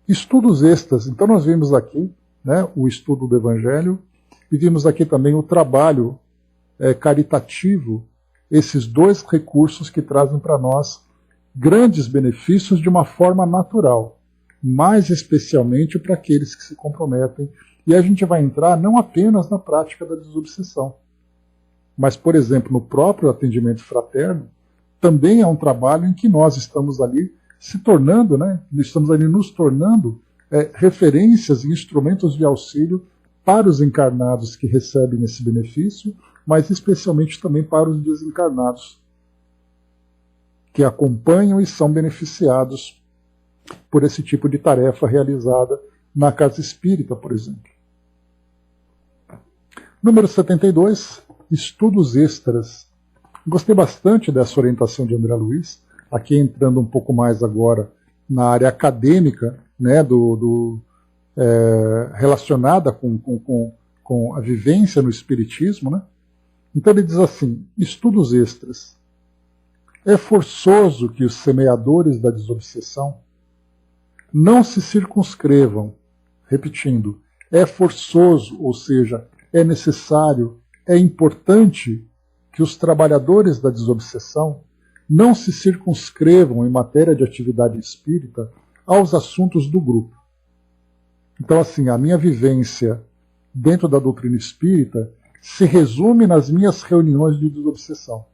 estudos extras. Então nós vimos aqui, né, o estudo do Evangelho e vimos aqui também o trabalho caritativo, esses dois recursos que trazem para nós grandes benefícios de uma forma natural, mais especialmente para aqueles que se comprometem. E a gente vai entrar não apenas na prática da desobsessão, mas, por exemplo, no próprio atendimento fraterno, também é um trabalho em que nós estamos ali se tornando, né, estamos ali nos tornando referências e instrumentos de auxílio para os encarnados que recebem esse benefício, mas especialmente também para os desencarnados, que acompanham e são beneficiados por esse tipo de tarefa realizada na casa espírita, por exemplo. Número 72, estudos extras. Gostei bastante dessa orientação de André Luiz, aqui entrando um pouco mais agora na área acadêmica, né, relacionada com a vivência no Espiritismo. Né? Então ele diz assim, estudos extras. É forçoso que os semeadores da desobsessão não se circunscrevam, repetindo, é forçoso, ou seja, é necessário, é importante que os trabalhadores da desobsessão não se circunscrevam em matéria de atividade espírita aos assuntos do grupo. Então, assim, a minha vivência dentro da doutrina espírita se resume nas minhas reuniões de desobsessão.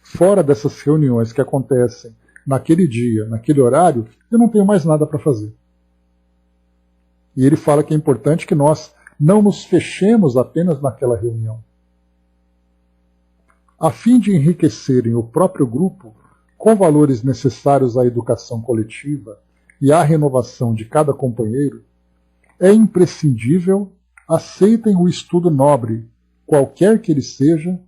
Fora dessas reuniões que acontecem naquele dia, naquele horário, eu não tenho mais nada para fazer. E ele fala que é importante que nós não nos fechemos apenas naquela reunião. A fim de enriquecerem o próprio grupo com valores necessários à educação coletiva e à renovação de cada companheiro, é imprescindível aceitem o estudo nobre, qualquer que ele seja,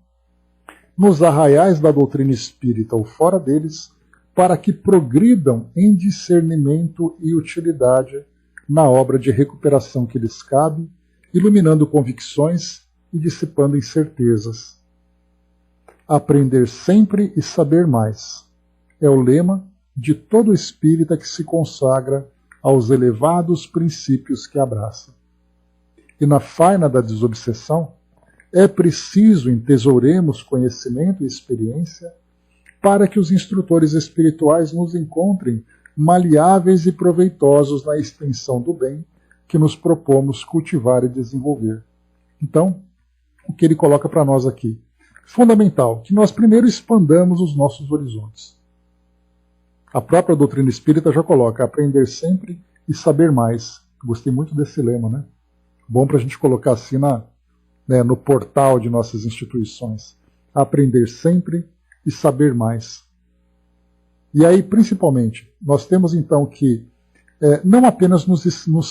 nos arraiais da doutrina espírita ou fora deles, para que progridam em discernimento e utilidade na obra de recuperação que lhes cabe, iluminando convicções e dissipando incertezas. Aprender sempre e saber mais é o lema de todo espírita que se consagra aos elevados princípios que abraça. E na faina da desobsessão, é preciso entesouremos conhecimento e experiência para que os instrutores espirituais nos encontrem maleáveis e proveitosos na extensão do bem que nos propomos cultivar e desenvolver. Então, o que ele coloca para nós aqui? Fundamental, que nós primeiro expandamos os nossos horizontes. A própria doutrina espírita já coloca aprender sempre e saber mais. Gostei muito desse lema, né? Bom para a gente colocar assim no portal de nossas instituições. Aprender sempre e saber mais. E aí, principalmente, nós temos então que não apenas nos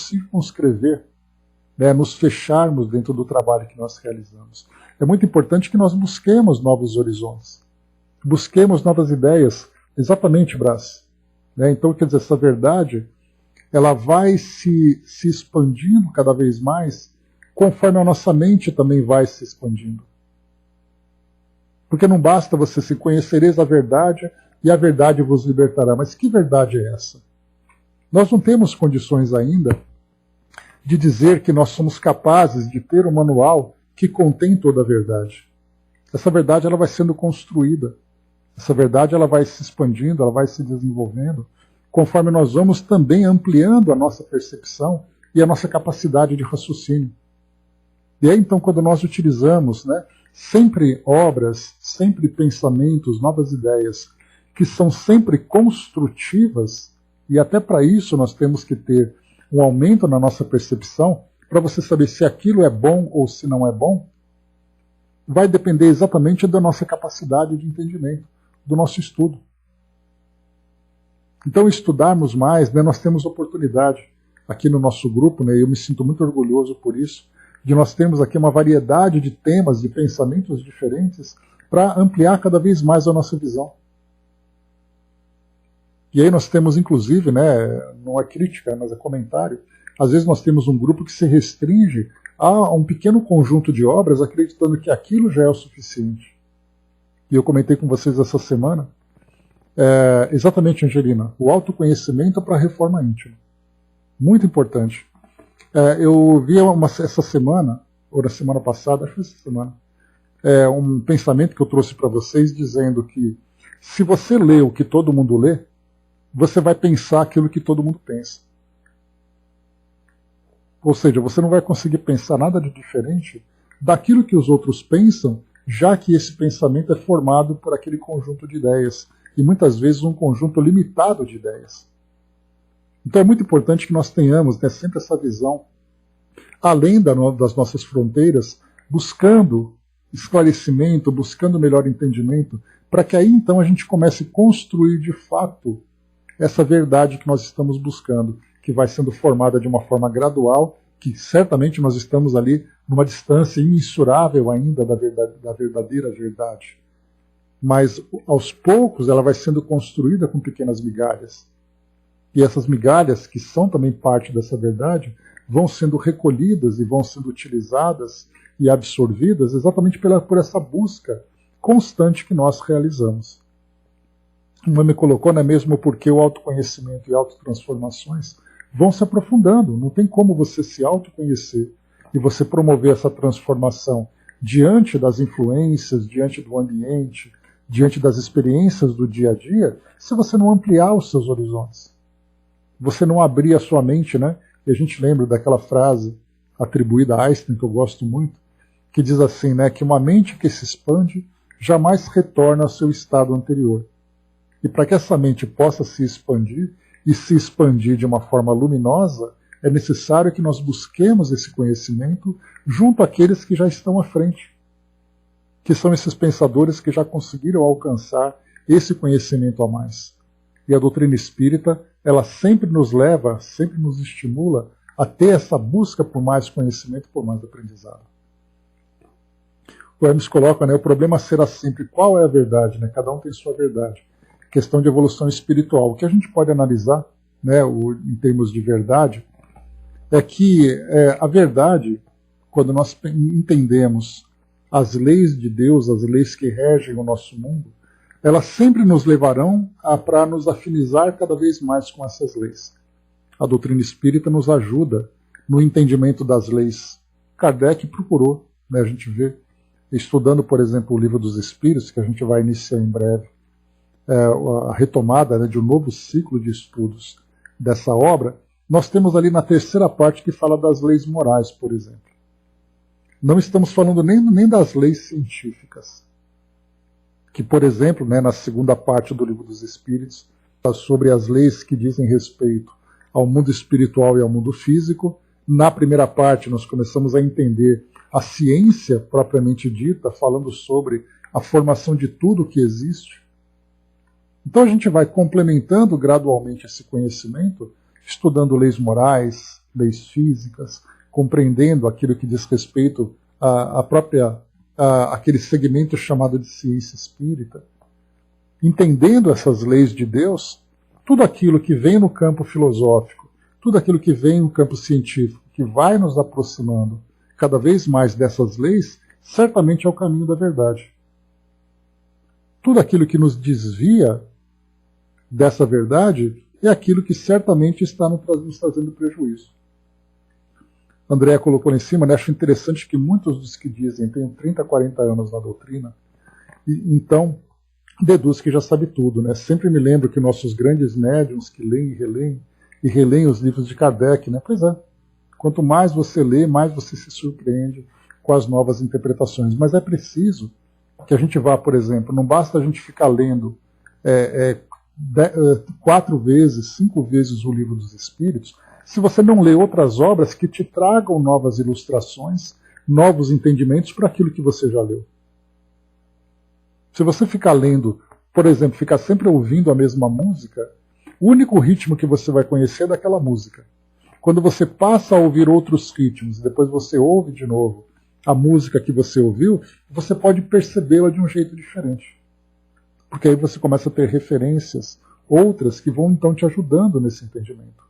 circunscrever, né, nos fecharmos dentro do trabalho que nós realizamos. É muito importante que nós busquemos novos horizontes, busquemos novas ideias, exatamente, Brás. Né? Então, quer dizer, essa verdade ela vai se expandindo cada vez mais, conforme a nossa mente também vai se expandindo. Porque não basta você se conhecereis a verdade e a verdade vos libertará. Mas que verdade é essa? Nós não temos condições ainda de dizer que nós somos capazes de ter um manual que contém toda a verdade. Essa verdade ela vai sendo construída. Essa verdade ela vai se expandindo, ela vai se desenvolvendo, conforme nós vamos também ampliando a nossa percepção e a nossa capacidade de raciocínio. E aí, então, quando nós utilizamos, né, sempre obras, sempre pensamentos, novas ideias, que são sempre construtivas, e até para isso nós temos que ter um aumento na nossa percepção, para você saber se aquilo é bom ou se não é bom, vai depender exatamente da nossa capacidade de entendimento, do nosso estudo. Então, estudarmos mais, né, nós temos oportunidade aqui no nosso grupo, né, eu me sinto muito orgulhoso por isso, de nós termos aqui uma variedade de temas, de pensamentos diferentes, para ampliar cada vez mais a nossa visão. E aí nós temos, inclusive, né, não é crítica, mas é comentário, às vezes nós temos um grupo que se restringe a um pequeno conjunto de obras, acreditando que aquilo já é o suficiente. E eu comentei com vocês essa semana, exatamente, Angelina, o autoconhecimento para a reforma íntima. Muito importante. Eu vi essa semana, ou na semana passada, acho que foi essa semana, um pensamento que eu trouxe para vocês, dizendo que se você lê o que todo mundo lê, você vai pensar aquilo que todo mundo pensa. Ou seja, você não vai conseguir pensar nada de diferente daquilo que os outros pensam, já que esse pensamento é formado por aquele conjunto de ideias, e muitas vezes um conjunto limitado de ideias. Então é muito importante que nós tenhamos, né, sempre essa visão, além das nossas fronteiras, buscando esclarecimento, buscando melhor entendimento, para que aí então a gente comece a construir de fato essa verdade que nós estamos buscando, que vai sendo formada de uma forma gradual, que certamente nós estamos ali numa distância imensurável ainda da verdadeira verdade. Mas aos poucos ela vai sendo construída com pequenas migalhas. E essas migalhas, que são também parte dessa verdade, vão sendo recolhidas e vão sendo utilizadas e absorvidas exatamente por essa busca constante que nós realizamos. Uma me colocou, não é mesmo porque o autoconhecimento e autotransformações vão se aprofundando. Não tem como você se autoconhecer e você promover essa transformação diante das influências, diante do ambiente, diante das experiências do dia a dia, se você não ampliar os seus horizontes. Você não abrir a sua mente, né? E a gente lembra daquela frase atribuída a Einstein, que eu gosto muito, que diz assim, né, que uma mente que se expande jamais retorna ao seu estado anterior. E para que essa mente possa se expandir, e se expandir de uma forma luminosa, é necessário que nós busquemos esse conhecimento junto àqueles que já estão à frente, que são esses pensadores que já conseguiram alcançar esse conhecimento a mais. E a doutrina espírita, ela sempre nos leva, sempre nos estimula a ter essa busca por mais conhecimento, por mais aprendizado. O Hermes coloca, né, o problema será sempre qual é a verdade, né? Cada um tem sua verdade. Questão de evolução espiritual. O que a gente pode analisar, né, em termos de verdade, é que a verdade, quando nós entendemos as leis de Deus, as leis que regem o nosso mundo, elas sempre nos levarão para nos afinizar cada vez mais com essas leis. A doutrina espírita nos ajuda no entendimento das leis. Kardec procurou, né, a gente vê, estudando, por exemplo, o Livro dos Espíritos, que a gente vai iniciar em breve, a retomada, né, de um novo ciclo de estudos dessa obra, nós temos ali na terceira parte que fala das leis morais, por exemplo. Não estamos falando nem das leis científicas, que, por exemplo, né, na segunda parte do Livro dos Espíritos, fala sobre as leis que dizem respeito ao mundo espiritual e ao mundo físico. Na primeira parte, nós começamos a entender a ciência propriamente dita, falando sobre a formação de tudo que existe. Então a gente vai complementando gradualmente esse conhecimento, estudando leis morais, leis físicas, compreendendo aquilo que diz respeito àquele segmento chamado de ciência espírita, entendendo essas leis de Deus, tudo aquilo que vem no campo filosófico, tudo aquilo que vem no campo científico, que vai nos aproximando cada vez mais dessas leis, certamente é o caminho da verdade. Tudo aquilo que nos desvia dessa verdade é aquilo que certamente está nos trazendo prejuízo. André colocou lá em cima, né? Acho interessante que muitos dos que dizem têm 30, 40 anos na doutrina, e então deduz que já sabe tudo. Né? Sempre me lembro que nossos grandes médiuns que leem e releem os livros de Kardec, né? Pois é, quanto mais você lê, mais você se surpreende com as novas interpretações. Mas é preciso que a gente vá, por exemplo, não basta a gente ficar lendo 4 vezes, 5 vezes o Livro dos Espíritos, se você não lê outras obras que te tragam novas ilustrações, novos entendimentos para aquilo que você já leu. Se você ficar lendo, por exemplo, ficar sempre ouvindo a mesma música, o único ritmo que você vai conhecer é daquela música. Quando você passa a ouvir outros ritmos, depois você ouve de novo a música que você ouviu, você pode percebê-la de um jeito diferente. Porque aí você começa a ter referências, outras que vão então te ajudando nesse entendimento.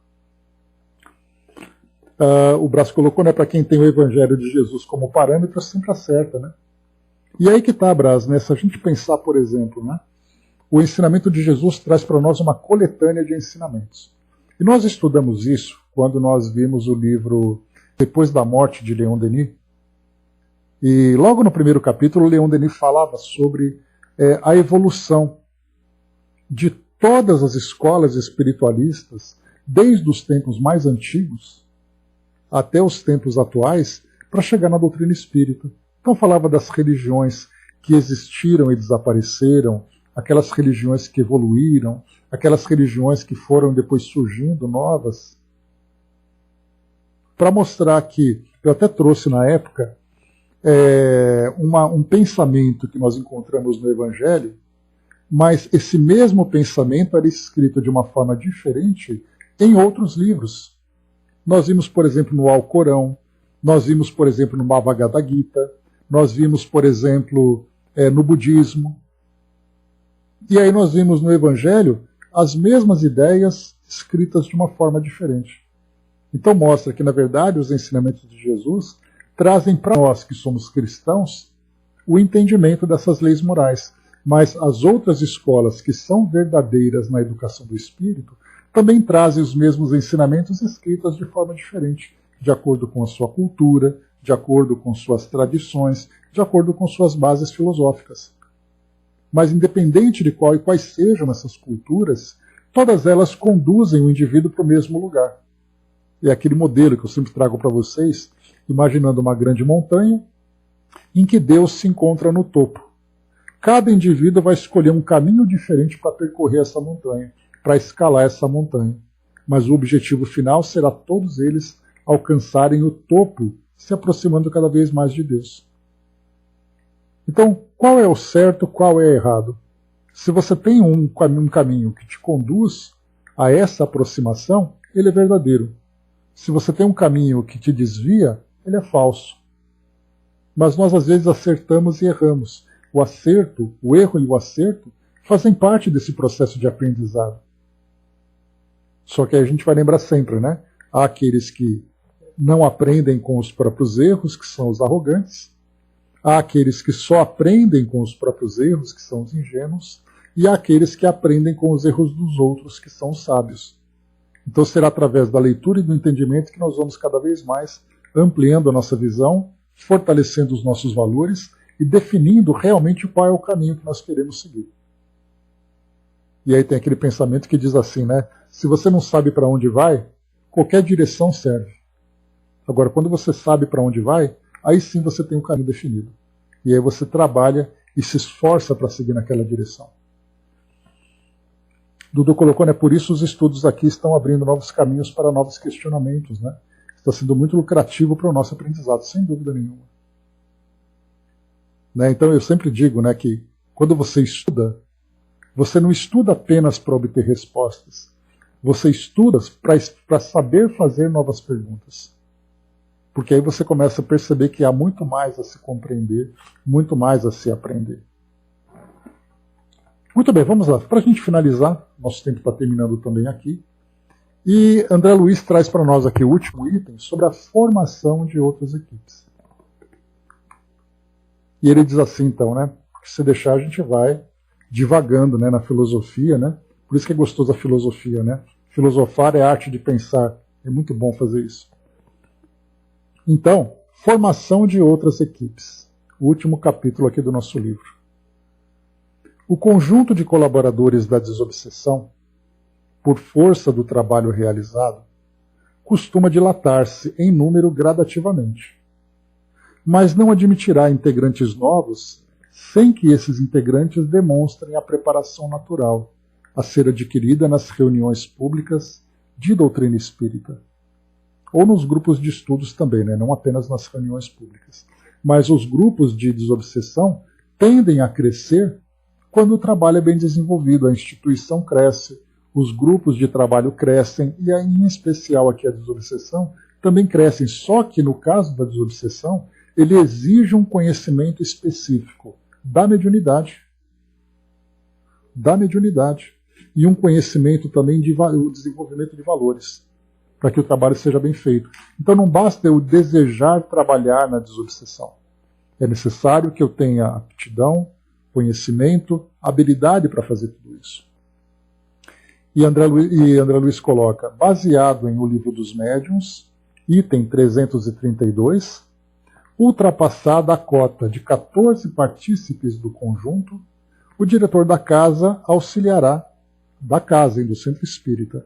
O Brás colocou, né, para quem tem o Evangelho de Jesus como parâmetro, sempre acerta, né? E aí que está, Brás, né? Se a gente pensar, por exemplo, né, o ensinamento de Jesus traz para nós uma coletânea de ensinamentos. E nós estudamos isso quando nós vimos o livro Depois da Morte de Leon Denis. E logo no primeiro capítulo, Leon Denis falava sobre a evolução de todas as escolas espiritualistas, desde os tempos mais antigos até os tempos atuais, para chegar na doutrina espírita. Então falava das religiões que existiram e desapareceram, aquelas religiões que evoluíram, aquelas religiões que foram depois surgindo novas, para mostrar que, eu até trouxe na época, um pensamento que nós encontramos no Evangelho, mas esse mesmo pensamento era escrito de uma forma diferente em outros livros. Nós vimos, por exemplo, no Alcorão, nós vimos, por exemplo, no Bhagavad Gita, nós vimos, por exemplo, no budismo. E aí nós vimos no Evangelho as mesmas ideias escritas de uma forma diferente. Então mostra que, na verdade, os ensinamentos de Jesus trazem para nós, que somos cristãos, o entendimento dessas leis morais. Mas as outras escolas que são verdadeiras na educação do espírito também trazem os mesmos ensinamentos escritos de forma diferente, de acordo com a sua cultura, de acordo com suas tradições, de acordo com suas bases filosóficas. Mas independente de quais sejam essas culturas, todas elas conduzem o indivíduo para o mesmo lugar. É aquele modelo que eu sempre trago para vocês, imaginando uma grande montanha em que Deus se encontra no topo. Cada indivíduo vai escolher um caminho diferente para percorrer essa montanha, para escalar essa montanha. Mas o objetivo final será todos eles alcançarem o topo, se aproximando cada vez mais de Deus. Então, qual é o certo, qual é o errado? Se você tem um caminho que te conduz a essa aproximação, ele é verdadeiro. Se você tem um caminho que te desvia, ele é falso. Mas nós às vezes acertamos e erramos. O acerto, o erro e o acerto fazem parte desse processo de aprendizado. Só que aí a gente vai lembrar sempre, né? Há aqueles que não aprendem com os próprios erros, que são os arrogantes. Há aqueles que só aprendem com os próprios erros, que são os ingênuos. E há aqueles que aprendem com os erros dos outros, que são os sábios. Então será através da leitura e do entendimento que nós vamos cada vez mais ampliando a nossa visão, fortalecendo os nossos valores e definindo realmente qual é o caminho que nós queremos seguir. E aí tem aquele pensamento que diz assim, né? Se você não sabe para onde vai, qualquer direção serve. Agora, quando você sabe para onde vai, aí sim você tem um caminho definido. E aí você trabalha e se esforça para seguir naquela direção. Dudu colocou, né? Por isso os estudos aqui estão abrindo novos caminhos para novos questionamentos, né? Está sendo muito lucrativo para o nosso aprendizado, sem dúvida nenhuma. Né? Então eu sempre digo, né, que quando você estuda, Você não estuda apenas para obter respostas. Você estuda para saber fazer novas perguntas. Porque aí você começa a perceber que há muito mais a se compreender, muito mais a se aprender. Muito bem, vamos lá. Para a gente finalizar, nosso tempo está terminando também aqui. E André Luiz traz para nós aqui o último item sobre a formação de outras equipes. E ele diz assim, então, né? Se deixar, a gente vai divagando, né, na filosofia, né? Por isso que é gostoso a filosofia, né? Filosofar é a arte de pensar. É muito bom fazer isso. Então, formação de outras equipes. O último capítulo aqui do nosso livro. O conjunto de colaboradores da desobsessão, por força do trabalho realizado, costuma dilatar-se em número gradativamente, mas não admitirá integrantes novos sem que esses integrantes demonstrem a preparação natural a ser adquirida nas reuniões públicas de doutrina espírita, ou nos grupos de estudos também, né? Não apenas nas reuniões públicas. Mas os grupos de desobsessão tendem a crescer quando o trabalho é bem desenvolvido, a instituição cresce, os grupos de trabalho crescem, e em especial aqui a desobsessão também crescem, só que no caso da desobsessão, ele exige um conhecimento específico da mediunidade, e um conhecimento também de o desenvolvimento de valores, para que o trabalho seja bem feito. Então não basta eu desejar trabalhar na desobsessão. É necessário que eu tenha aptidão, conhecimento, habilidade para fazer tudo isso. E André Luiz coloca, baseado em O Livro dos Médiuns, item 332, ultrapassada a cota de 14 partícipes do conjunto, o diretor da casa auxiliará, do centro espírita,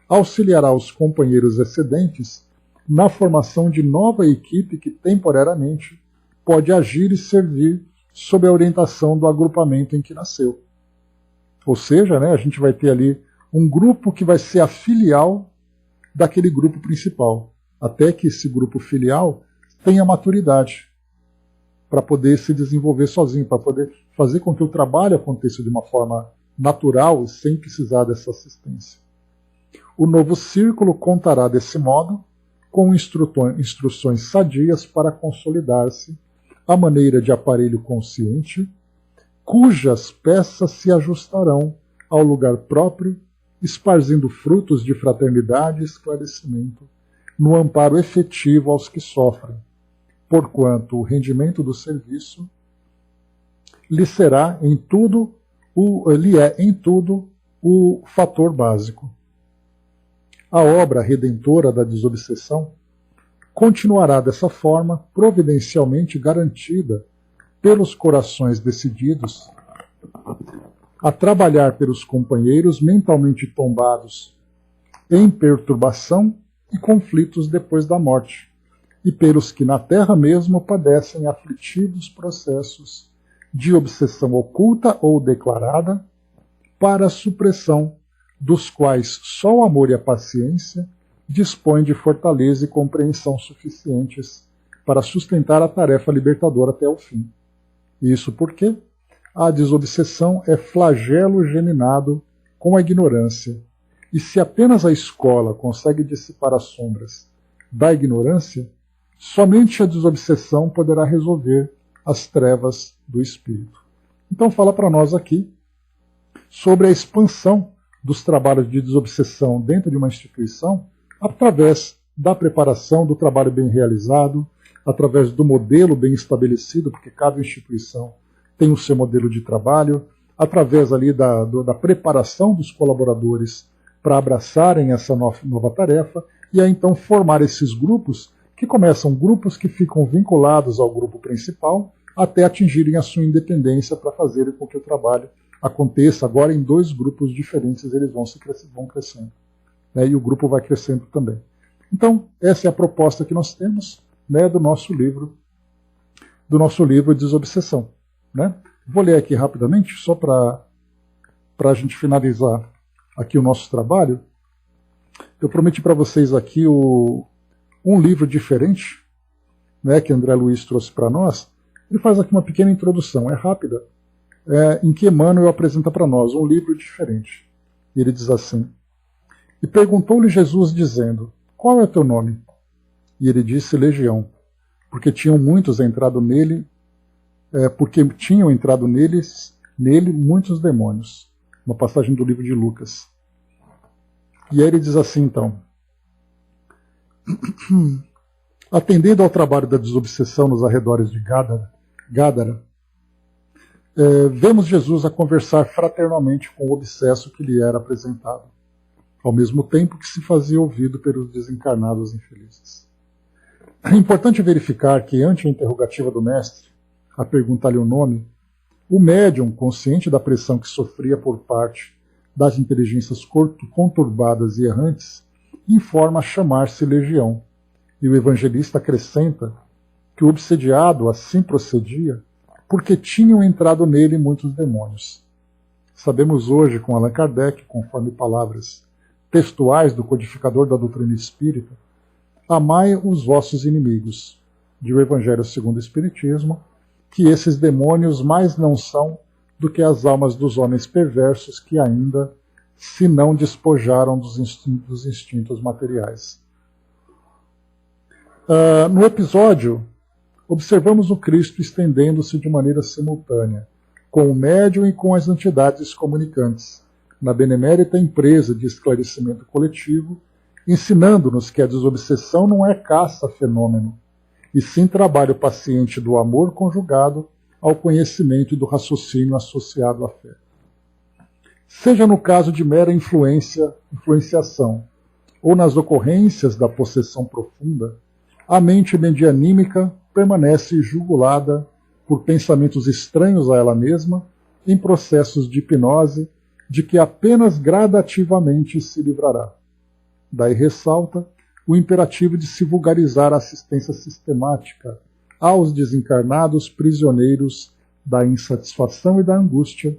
auxiliará os companheiros excedentes na formação de nova equipe que temporariamente pode agir e servir sob a orientação do agrupamento em que nasceu. Ou seja, né, a gente vai ter ali um grupo que vai ser a filial daquele grupo principal, até que esse grupo filial tenha maturidade para poder se desenvolver sozinho, para poder fazer com que o trabalho aconteça de uma forma natural, sem precisar dessa assistência. O novo círculo contará desse modo com instruções sadias para consolidar-se à maneira de aparelho consciente, cujas peças se ajustarão ao lugar próprio, esparzindo frutos de fraternidade e esclarecimento, no amparo efetivo aos que sofrem, porquanto o rendimento do serviço lhe é em tudo o fator básico. A obra redentora da desobsessão continuará dessa forma, providencialmente garantida pelos corações decididos a trabalhar pelos companheiros mentalmente tombados em perturbação e conflitos depois da morte, e pelos que na terra mesmo padecem aflitivos processos de obsessão oculta ou declarada, para a supressão dos quais só o amor e a paciência dispõem de fortaleza e compreensão suficientes para sustentar a tarefa libertadora até o fim. Isso porque a desobsessão é flagelo geminado com a ignorância, e se apenas a escola consegue dissipar as sombras da ignorância, somente a desobsessão poderá resolver as trevas do espírito. Então fala para nós aqui sobre a expansão dos trabalhos de desobsessão dentro de uma instituição através da preparação do trabalho bem realizado, através do modelo bem estabelecido, porque cada instituição tem o seu modelo de trabalho, através ali da preparação dos colaboradores para abraçarem essa nova tarefa, e aí então formar esses grupos que começam grupos que ficam vinculados ao grupo principal até atingirem a sua independência para fazerem com que o trabalho aconteça. Agora em 2 grupos diferentes eles vão crescendo, né, e o grupo vai crescendo também. Então essa é a proposta que nós temos, né, do nosso livro Desobsessão, né? Vou ler aqui rapidamente só para a gente finalizar aqui o nosso trabalho. Eu prometi para vocês aqui um livro diferente, né, que André Luiz trouxe para nós. Ele faz aqui uma pequena introdução, é rápida, em que Emmanuel apresenta para nós um livro diferente. E ele diz assim: E perguntou-lhe Jesus, dizendo: Qual é o teu nome? E ele disse: Legião, porque tinham entrado nele muitos demônios. Uma passagem do livro de Lucas. E aí ele diz assim, então: Atendendo ao trabalho da desobsessão nos arredores de Gádara, vemos Jesus a conversar fraternalmente com o obsesso que lhe era apresentado, ao mesmo tempo que se fazia ouvido pelos desencarnados infelizes. É importante verificar que, ante a interrogativa do mestre, a perguntar-lhe o nome, o médium, consciente da pressão que sofria por parte das inteligências conturbadas e errantes, informa chamar-se Legião, e o evangelista acrescenta que o obsediado assim procedia porque tinham entrado nele muitos demônios. Sabemos hoje, com Allan Kardec, conforme palavras textuais do codificador da doutrina espírita, amai os vossos inimigos, de o Evangelho segundo o Espiritismo, que esses demônios mais não são do que as almas dos homens perversos que ainda se não despojaram dos instintos materiais. No episódio, observamos o Cristo estendendo-se de maneira simultânea, com o médium e com as entidades comunicantes, na benemérita empresa de esclarecimento coletivo, ensinando-nos que a desobsessão não é caça-fenômeno, e sim trabalho paciente do amor conjugado ao conhecimento e do raciocínio associado à fé. Seja no caso de mera influenciação, ou nas ocorrências da possessão profunda, a mente medianímica permanece jugulada por pensamentos estranhos a ela mesma, em processos de hipnose, de que apenas gradativamente se livrará. Daí ressalta o imperativo de se vulgarizar a assistência sistemática aos desencarnados prisioneiros da insatisfação e da angústia,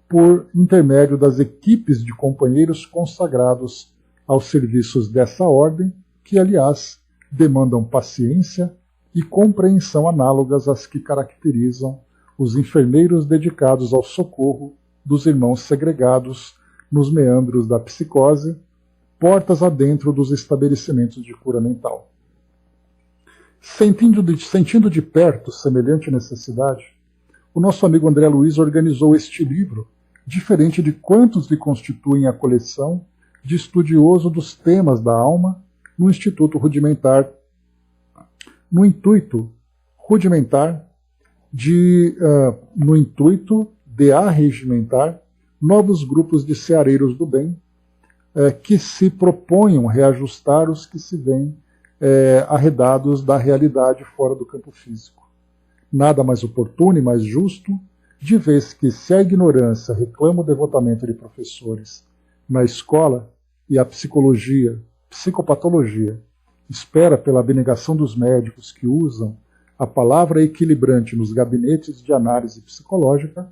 por intermédio das equipes de companheiros consagrados aos serviços dessa ordem, que, aliás, demandam paciência e compreensão análogas às que caracterizam os enfermeiros dedicados ao socorro dos irmãos segregados nos meandros da psicose, portas adentro dos estabelecimentos de cura mental. Sentindo de perto semelhante necessidade, o nosso amigo André Luiz organizou este livro, diferente de quantos lhe constituem a coleção de estudioso dos temas da alma, no intuito rudimentar de arregimentar novos grupos de ceareiros do bem, que se proponham reajustar os que se veem arredados da realidade fora do campo físico. Nada mais oportuno e mais justo, de vez que, se a ignorância reclama o devotamento de professores na escola e a psicopatologia espera pela abnegação dos médicos que usam a palavra equilibrante nos gabinetes de análise psicológica,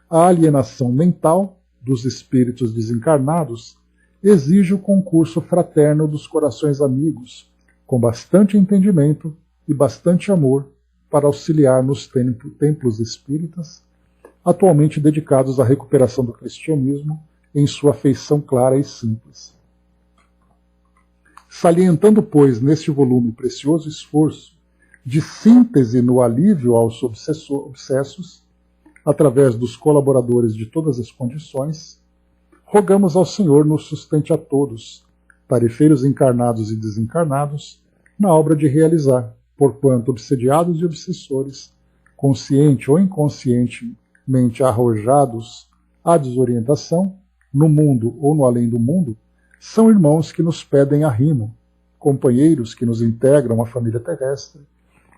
a alienação mental dos espíritos desencarnados exige o concurso fraterno dos corações amigos, com bastante entendimento e bastante amor, para auxiliar nos templos espíritas, atualmente dedicados à recuperação do cristianismo em sua feição clara e simples. Salientando, pois, neste volume precioso esforço de síntese no alívio aos obsessos, através dos colaboradores de todas as condições, rogamos ao Senhor nos sustente a todos, tarefeiros encarnados e desencarnados, na obra de realizar, porquanto obsediados e obsessores, consciente ou inconscientemente arrojados à desorientação, no mundo ou no além do mundo, são irmãos que nos pedem arrimo, companheiros que nos integram à família terrestre,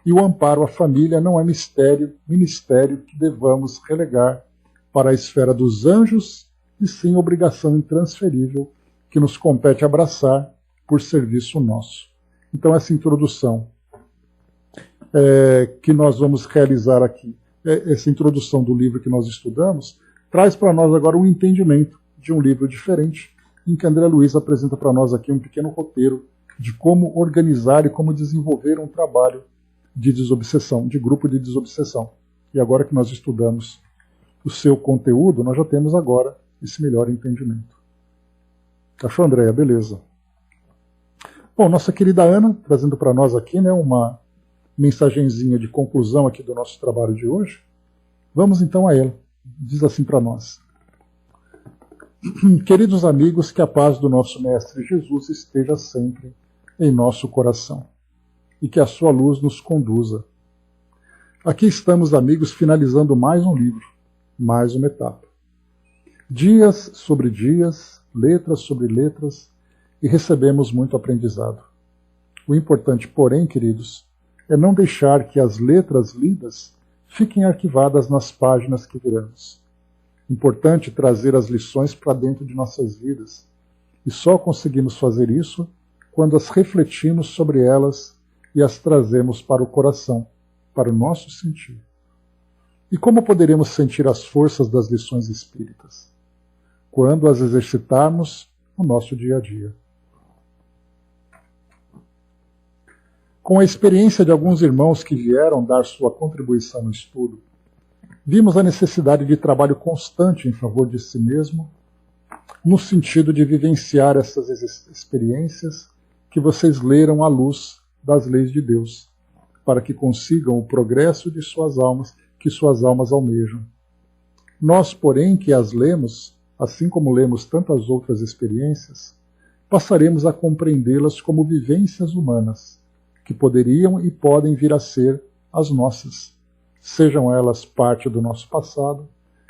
e o amparo à família não é ministério que devamos relegar para a esfera dos anjos, e sim obrigação intransferível que nos compete abraçar por serviço nosso. Então essa introdução que nós vamos realizar aqui, essa introdução do livro que nós estudamos, traz para nós agora um entendimento de um livro diferente, em que André Luiz apresenta para nós aqui um pequeno roteiro de como organizar e como desenvolver um trabalho de desobsessão, de grupo de desobsessão. E agora que nós estudamos o seu conteúdo, nós já temos agora esse melhor entendimento. Achou, Andréia? Beleza. Bom, nossa querida Ana, trazendo para nós aqui, né, uma mensagenzinha de conclusão aqui do nosso trabalho de hoje. Vamos então a ela. Diz assim para nós. Queridos amigos, que a paz do nosso Mestre Jesus esteja sempre em nosso coração e que a sua luz nos conduza. Aqui estamos, amigos, finalizando mais um livro, mais uma etapa. Dias sobre dias, letras sobre letras, e recebemos muito aprendizado. O importante, porém, queridos, é não deixar que as letras lidas fiquem arquivadas nas páginas que viramos. Importante trazer as lições para dentro de nossas vidas, e só conseguimos fazer isso quando as refletimos sobre elas e as trazemos para o coração, para o nosso sentir. E como poderemos sentir as forças das lições espíritas? Quando as exercitarmos no nosso dia a dia. Com a experiência de alguns irmãos que vieram dar sua contribuição no estudo, vimos a necessidade de trabalho constante em favor de si mesmo, no sentido de vivenciar essas experiências que vocês leram à luz das leis de Deus, para que consigam o progresso de suas almas, que suas almas almejam. Nós, porém, que as lemos, assim como lemos tantas outras experiências, passaremos a compreendê-las como vivências humanas, que poderiam e podem vir a ser as nossas, sejam elas parte do nosso passado,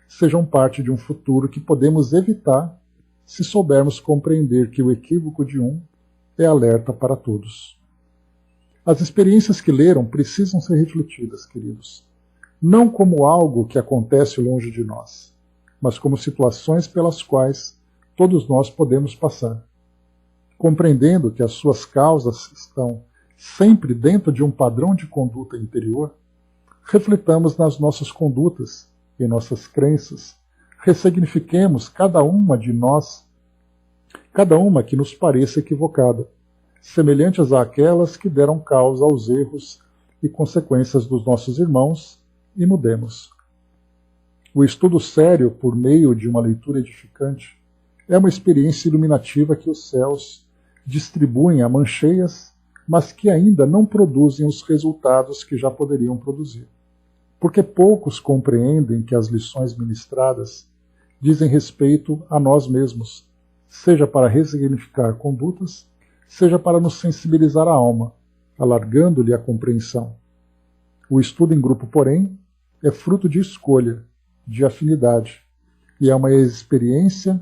sejam parte de um futuro que podemos evitar se soubermos compreender que o equívoco de um é alerta para todos. As experiências que leram precisam ser refletidas, queridos, não como algo que acontece longe de nós, mas como situações pelas quais todos nós podemos passar. Compreendendo que as suas causas estão sempre dentro de um padrão de conduta interior, refletamos nas nossas condutas e nossas crenças, ressignifiquemos cada uma de nós, cada uma que nos pareça equivocada, semelhantes àquelas que deram causa aos erros e consequências dos nossos irmãos, e mudemos. O estudo sério, por meio de uma leitura edificante, é uma experiência iluminativa que os céus distribuem a mãos cheias, mas que ainda não produzem os resultados que já poderiam produzir. Porque poucos compreendem que as lições ministradas dizem respeito a nós mesmos, seja para ressignificar condutas, seja para nos sensibilizar a alma, alargando-lhe a compreensão. O estudo em grupo, porém, é fruto de escolha, de afinidade, e é uma experiência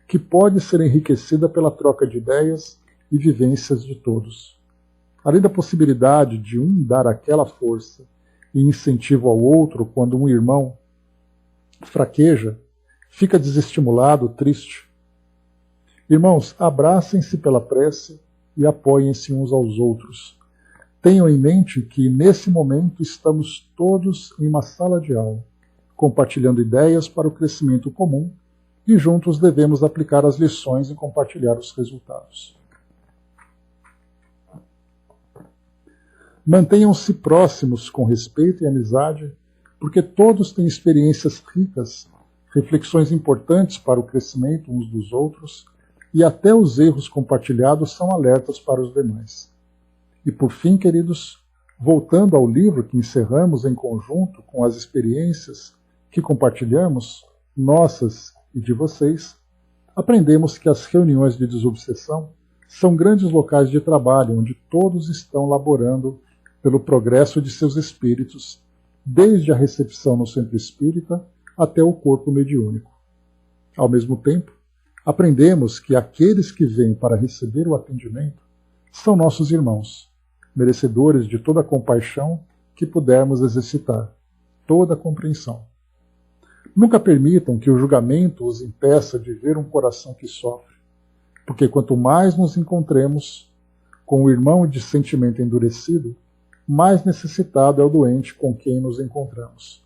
que pode ser enriquecida pela troca de ideias e vivências de todos. Além da possibilidade de um dar aquela força e incentivo ao outro quando um irmão fraqueja, fica desestimulado, triste. Irmãos, abracem-se pela prece e apoiem-se uns aos outros. Tenham em mente que, nesse momento, estamos todos em uma sala de aula, compartilhando ideias para o crescimento comum, e juntos devemos aplicar as lições e compartilhar os resultados. Mantenham-se próximos com respeito e amizade, porque todos têm experiências ricas, reflexões importantes para o crescimento uns dos outros, e até os erros compartilhados são alertas para os demais. E por fim, queridos, voltando ao livro que encerramos em conjunto com as experiências que compartilhamos, nossas e de vocês, aprendemos que as reuniões de desobsessão são grandes locais de trabalho onde todos estão laborando pelo progresso de seus espíritos, desde a recepção no centro espírita até o corpo mediúnico. Ao mesmo tempo, aprendemos que aqueles que vêm para receber o atendimento são nossos irmãos, merecedores de toda a compaixão que pudermos exercitar, toda a compreensão. Nunca permitam que o julgamento os impeça de ver um coração que sofre, porque quanto mais nos encontremos com o irmão de sentimento endurecido, mais necessitado é o doente com quem nos encontramos.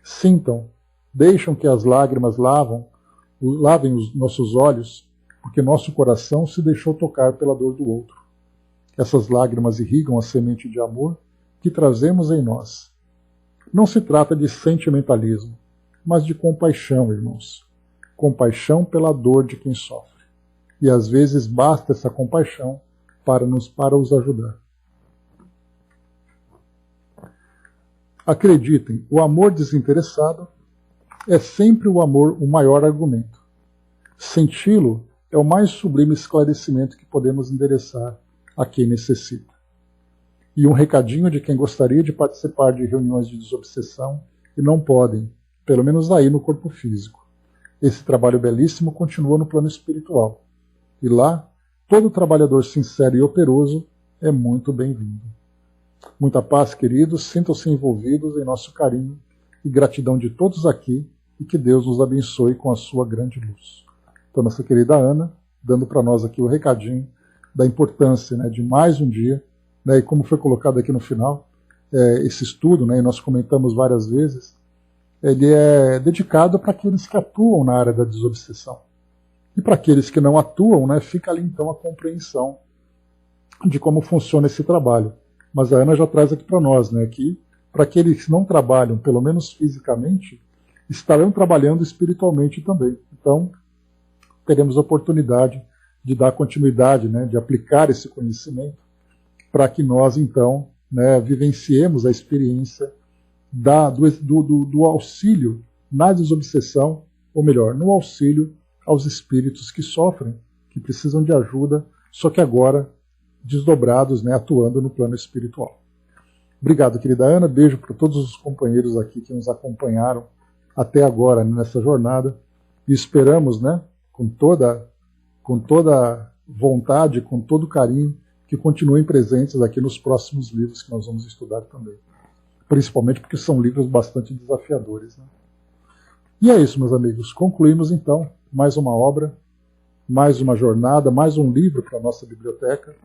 Sintam, deixam que as lágrimas lavem os nossos olhos, porque nosso coração se deixou tocar pela dor do outro. Essas lágrimas irrigam a semente de amor que trazemos em nós. Não se trata de sentimentalismo, mas de compaixão, irmãos. Compaixão pela dor de quem sofre. E às vezes basta essa compaixão para os ajudar. Acreditem, o amor desinteressado é sempre o amor o maior argumento. Senti-lo é o mais sublime esclarecimento que podemos endereçar a quem necessita. E um recadinho de quem gostaria de participar de reuniões de desobsessão e não podem, pelo menos aí no corpo físico. Esse trabalho belíssimo continua no plano espiritual. E lá, todo trabalhador sincero e operoso é muito bem-vindo. Muita paz, queridos, sintam-se envolvidos em nosso carinho e gratidão de todos aqui e que Deus nos abençoe com a sua grande luz. Então, nossa querida Ana, dando para nós aqui o recadinho da importância, né, de mais um dia, né, e como foi colocado aqui no final, esse estudo, né, e nós comentamos várias vezes, ele é dedicado para aqueles que atuam na área da desobsessão. E para aqueles que não atuam, né, fica ali então a compreensão de como funciona esse trabalho. Mas a Ana já traz aqui para nós, né, que para aqueles que não trabalham, pelo menos fisicamente, estarão trabalhando espiritualmente também. Então, teremos a oportunidade de dar continuidade, né, de aplicar esse conhecimento para que nós, então, né, vivenciemos a experiência do auxílio na desobsessão, ou melhor, no auxílio aos espíritos que sofrem, que precisam de ajuda, só que agora desdobrados, né, atuando no plano espiritual. Obrigado, querida Ana. Beijo para todos os companheiros aqui que nos acompanharam até agora nessa jornada. E esperamos, né, com toda vontade, com todo carinho, que continuem presentes aqui nos próximos livros que nós vamos estudar também. Principalmente porque são livros bastante desafiadores, né? E é isso, meus amigos. Concluímos, então, mais uma obra, mais uma jornada, mais um livro para a nossa biblioteca.